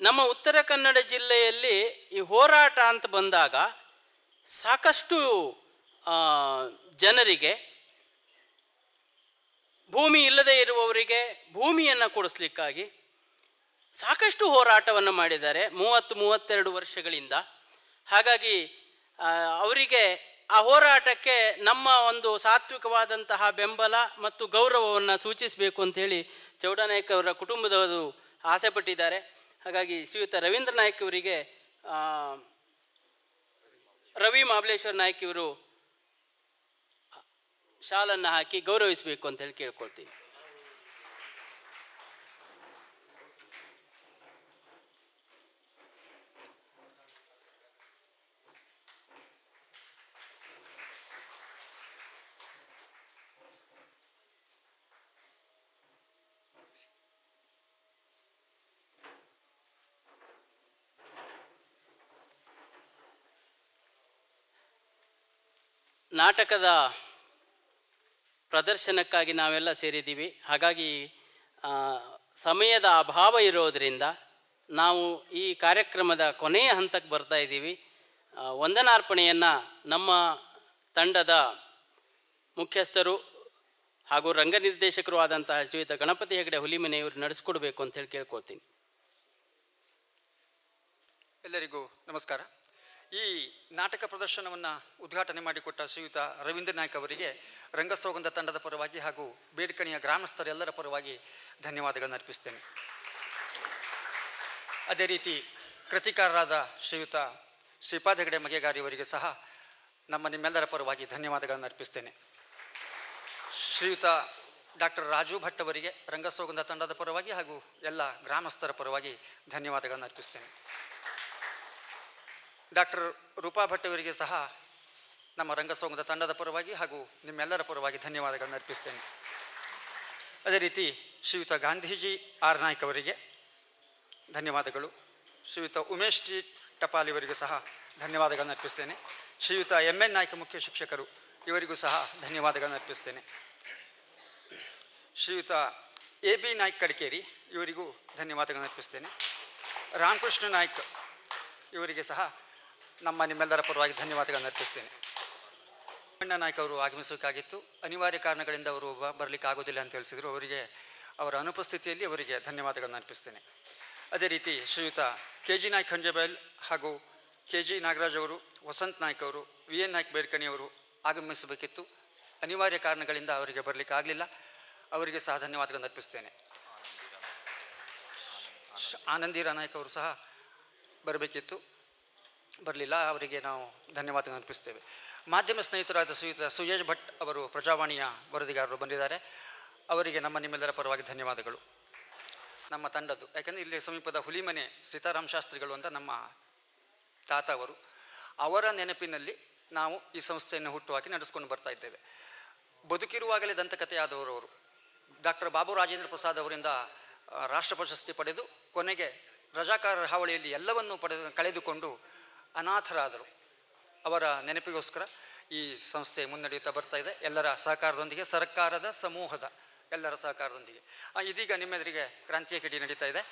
S1: ನಮ್ಮ ಉತ್ತರ ಕನ್ನಡ ಜಿಲ್ಲೆಯಲ್ಲಿ ಈ ಹೋರಾಟ ಅಂತ ಬಂದಾಗ ಸಾಕಷ್ಟು ಜನರಿಗೆ, ಭೂಮಿ ಇಲ್ಲದೆ ಇರುವವರಿಗೆ ಭೂಮಿಯನ್ನು ಕೊಡಿಸ್ಲಿಕ್ಕಾಗಿ ಸಾಕಷ್ಟು ಹೋರಾಟವನ್ನು ಮಾಡಿದ್ದಾರೆ 30-32 ವರ್ಷಗಳಿಂದ. ಹಾಗಾಗಿ ಅವರಿಗೆ ಆ ಹೋರಾಟಕ್ಕೆ ನಮ್ಮ ಒಂದು ಸಾತ್ವಿಕವಾದಂತಹ ಬೆಂಬಲ ಮತ್ತು ಗೌರವವನ್ನು ಸೂಚಿಸಬೇಕು ಅಂಥೇಳಿ ಚೌಡಾನಾಯ್ಕ ಅವರ ಕುಟುಂಬದವರು ಆಸೆ ಪಟ್ಟಿದ್ದಾರೆ. ಹಾಗಾಗಿ ಶ್ರೀಯುತ ರವೀಂದ್ರ ನಾಯ್ಕ ಅವರಿಗೆ ರವಿ ಮಹಾಬಲೇಶ್ವರ ನಾಯ್ಕ ಇವರು ಶಾಲನ್ನು ಹಾಕಿ ಗೌರವಿಸಬೇಕು ಅಂತೇಳಿ ಕೇಳ್ಕೊಳ್ತೀನಿ. ನಾಟಕದ ಪ್ರದರ್ಶನಕ್ಕಾಗಿ ನಾವೆಲ್ಲ ಸೇರಿದ್ದೀವಿ. ಹಾಗಾಗಿ ಸಮಯದ ಅಭಾವ ಇರೋದರಿಂದ ನಾವು ಈ ಕಾರ್ಯಕ್ರಮದ ಕೊನೆಯ ಹಂತಕ್ಕೆ ಬರ್ತಾ ಇದ್ದೀವಿ. ವಂದನಾರ್ಪಣೆಯನ್ನು ನಮ್ಮ ತಂಡದ ಮುಖ್ಯಸ್ಥರು ಹಾಗೂ ರಂಗ ನಿರ್ದೇಶಕರು ಆದಂತಹ ಶ್ರೀಯುತ ಗಣಪತಿ ಹೆಗಡೆ ಹುಲಿಮನೆಯವರು ನಡೆಸ್ಕೊಡ್ಬೇಕು ಅಂತ ಹೇಳಿ ಕೇಳ್ಕೊಳ್ತೀನಿ.
S7: ಎಲ್ಲರಿಗೂ ನಮಸ್ಕಾರ. ಈ ನಾಟಕ ಪ್ರದರ್ಶನವನ್ನು ಉದ್ಘಾಟನೆ ಮಾಡಿಕೊಟ್ಟ ಶ್ರೀಯುತ ರವೀಂದ್ರ ನಾಯ್ಕ್ ಅವರಿಗೆ ರಂಗಸೌಗಂಧ ತಂಡದ ಪರವಾಗಿ ಹಾಗೂ ಬೇಡ್ಕಣಿಯ ಗ್ರಾಮಸ್ಥರೆಲ್ಲರ ಪರವಾಗಿ ಧನ್ಯವಾದಗಳನ್ನು ಅರ್ಪಿಸ್ತೇನೆ. ಅದೇ ರೀತಿ ಕೃತಿಕಾರರಾದ ಶ್ರೀಯುತ ಶ್ರೀಪಾದ ಹೆಗಡೆ ಮಗೆಗಾರಿಯವರಿಗೆ ಸಹ ನಿಮ್ಮೆಲ್ಲರ ಪರವಾಗಿ ಧನ್ಯವಾದಗಳನ್ನು ಅರ್ಪಿಸ್ತೇನೆ. ಶ್ರೀಯುತ ಡಾಕ್ಟರ್ ರಾಜು ಭಟ್ ಅವರಿಗೆ ರಂಗಸೌಗಂಧ ತಂಡದ ಪರವಾಗಿ ಹಾಗೂ ಎಲ್ಲ ಗ್ರಾಮಸ್ಥರ ಪರವಾಗಿ ಧನ್ಯವಾದಗಳನ್ನು ಅರ್ಪಿಸ್ತೇನೆ. ಡಾಕ್ಟರ್ ರೂಪಾ ಭಟ್ ಅವರಿಗೆ ಸಹ ನಮ್ಮ ರಂಗಸೌಗಂಧ ತಂಡದ ಪರವಾಗಿ ಹಾಗೂ ನಿಮ್ಮೆಲ್ಲರ ಪರವಾಗಿ ಧನ್ಯವಾದಗಳನ್ನು ಅರ್ಪಿಸ್ತೇನೆ. ಅದೇ ರೀತಿ ಶ್ರೀಯುತ ಗಾಂಧೀಜಿ ಆರ್ ನಾಯ್ಕ್ ಅವರಿಗೆ ಧನ್ಯವಾದಗಳು. ಶ್ರೀಯುತ ಉಮೇಶ್ ಟಿ ಟಪಾಲಿ ಅವರಿಗೂ ಸಹ ಧನ್ಯವಾದಗಳನ್ನು ಅರ್ಪಿಸ್ತೇನೆ. ಶ್ರೀಯುತ ಎಮ್ ಎನ್ ನಾಯ್ಕ ಮುಖ್ಯ ಶಿಕ್ಷಕರು ಇವರಿಗೂ ಸಹ ಧನ್ಯವಾದಗಳನ್ನು ಅರ್ಪಿಸ್ತೇನೆ. ಶ್ರೀಯುತ ಎ ಬಿ ನಾಯ್ಕ್ ಕಡಿಕೇರಿ ಇವರಿಗೂ ಧನ್ಯವಾದಗಳನ್ನು ಅರ್ಪಿಸ್ತೇನೆ. ರಾಮಕೃಷ್ಣ ನಾಯ್ಕ್ ಇವರಿಗೆ ಸಹ ನಿಮ್ಮೆಲ್ಲರ ಪರವಾಗಿ ಧನ್ಯವಾದಗಳನ್ನು ಅರ್ಪಿಸ್ತೇನೆ. ಅಣ್ಣ ನಾಯ್ಕ ಅವರು ಆಗಮಿಸಬೇಕಾಗಿತ್ತು, ಅನಿವಾರ್ಯ ಕಾರಣಗಳಿಂದ ಅವರು ಬರಲಿಕ್ಕೆ ಆಗೋದಿಲ್ಲ ಅಂತ ತಿಳಿಸಿದರು. ಅವರಿಗೆ ಅವರ ಅನುಪಸ್ಥಿತಿಯಲ್ಲಿ ಅವರಿಗೆ ಧನ್ಯವಾದಗಳನ್ನು ಅರ್ಪಿಸ್ತೇನೆ. ಅದೇ ರೀತಿ ಶ್ರೀಯುತ ಕೆ ಜಿ ನಾಯ್ಕ್ ಹಂಜಬೈಲ್ ಹಾಗೂ ಕೆ ಜಿ ನಾಗರಾಜ್ ಅವರು, ವಸಂತ್ ನಾಯ್ಕ್ ಅವರು, ವಿ ಎನ್ ನಾಯ್ಕ್ ಬೇಡ್ಕಣಿ ಅವರು ಆಗಮಿಸಬೇಕಿತ್ತು. ಅನಿವಾರ್ಯ ಕಾರಣಗಳಿಂದ ಅವರಿಗೆ ಬರಲಿಕ್ಕೆ ಆಗಲಿಲ್ಲ. ಅವರಿಗೆ ಸಹ ಧನ್ಯವಾದಗಳನ್ನು ಅರ್ಪಿಸ್ತೇನೆ. ಆನಂದೀರ ನಾಯ್ಕ್ ಅವರು ಸಹ ಬರಬೇಕಿತ್ತು, ಬರಲಿಲ್ಲ. ಅವರಿಗೆ ನಾವು ಧನ್ಯವಾದಗಳನ್ನು ಅರ್ಪಿಸ್ತೇವೆ. ಮಾಧ್ಯಮ ಸ್ನೇಹಿತರಾದ ಶ್ರೀಯುತ ಸುಜೇಶ್ ಭಟ್ ಅವರು ಪ್ರಜಾವಾಣಿಯ ವರದಿಗಾರರು ಬಂದಿದ್ದಾರೆ. ಅವರಿಗೆ ನಿಮ್ಮೆಲ್ಲರ ಪರವಾಗಿ ಧನ್ಯವಾದಗಳು. ನಮ್ಮ ತಂಡದ್ದು, ಯಾಕಂದರೆ ಇಲ್ಲಿ ಸಮೀಪದ ಹುಲಿಮನೆ ಸೀತಾರಾಮ್ ಶಾಸ್ತ್ರಿಗಳು ಅಂತ ನಮ್ಮ ತಾತ ಅವರು, ಅವರ ನೆನಪಿನಲ್ಲಿ ನಾವು ಈ ಸಂಸ್ಥೆಯನ್ನು ಹುಟ್ಟುಹಾಕಿ ನಡೆಸ್ಕೊಂಡು ಬರ್ತಾ ಇದ್ದೇವೆ. ಬದುಕಿರುವಾಗಲೇ ದಂತಕಥೆಯಾದವರು ಅವರು. ಡಾಕ್ಟರ್ ಬಾಬು ರಾಜೇಂದ್ರ ಪ್ರಸಾದ್ ಅವರಿಂದ ರಾಷ್ಟ್ರ ಪ್ರಶಸ್ತಿ ಪಡೆದು ಕೊನೆಗೆ ರಜಾಕಾರರ ಹಾವಳಿಯಲ್ಲಿ ಎಲ್ಲವನ್ನೂ ಕಳೆದುಕೊಂಡು ಅನಾಥರಾದರು. ಅವರ ನೆನಪಿಗೋಸ್ಕರ ಈ ಸಂಸ್ಥೆ ಮುನ್ನಡೆಯುತ್ತಾ ಬರ್ತಾ ಇದೆ, ಎಲ್ಲರ ಸಹಕಾರದೊಂದಿಗೆ, ಸರ್ಕಾರದ ಸಮೂಹದ ಎಲ್ಲರ ಸಹಕಾರದೊಂದಿಗೆ. ಇದೀಗ ನಿಮ್ಮೆದುರಿಗೆ ಕ್ರಾಂತಿಯ ಕಿಡಿ ನಡೀತಾ ಇದೆ.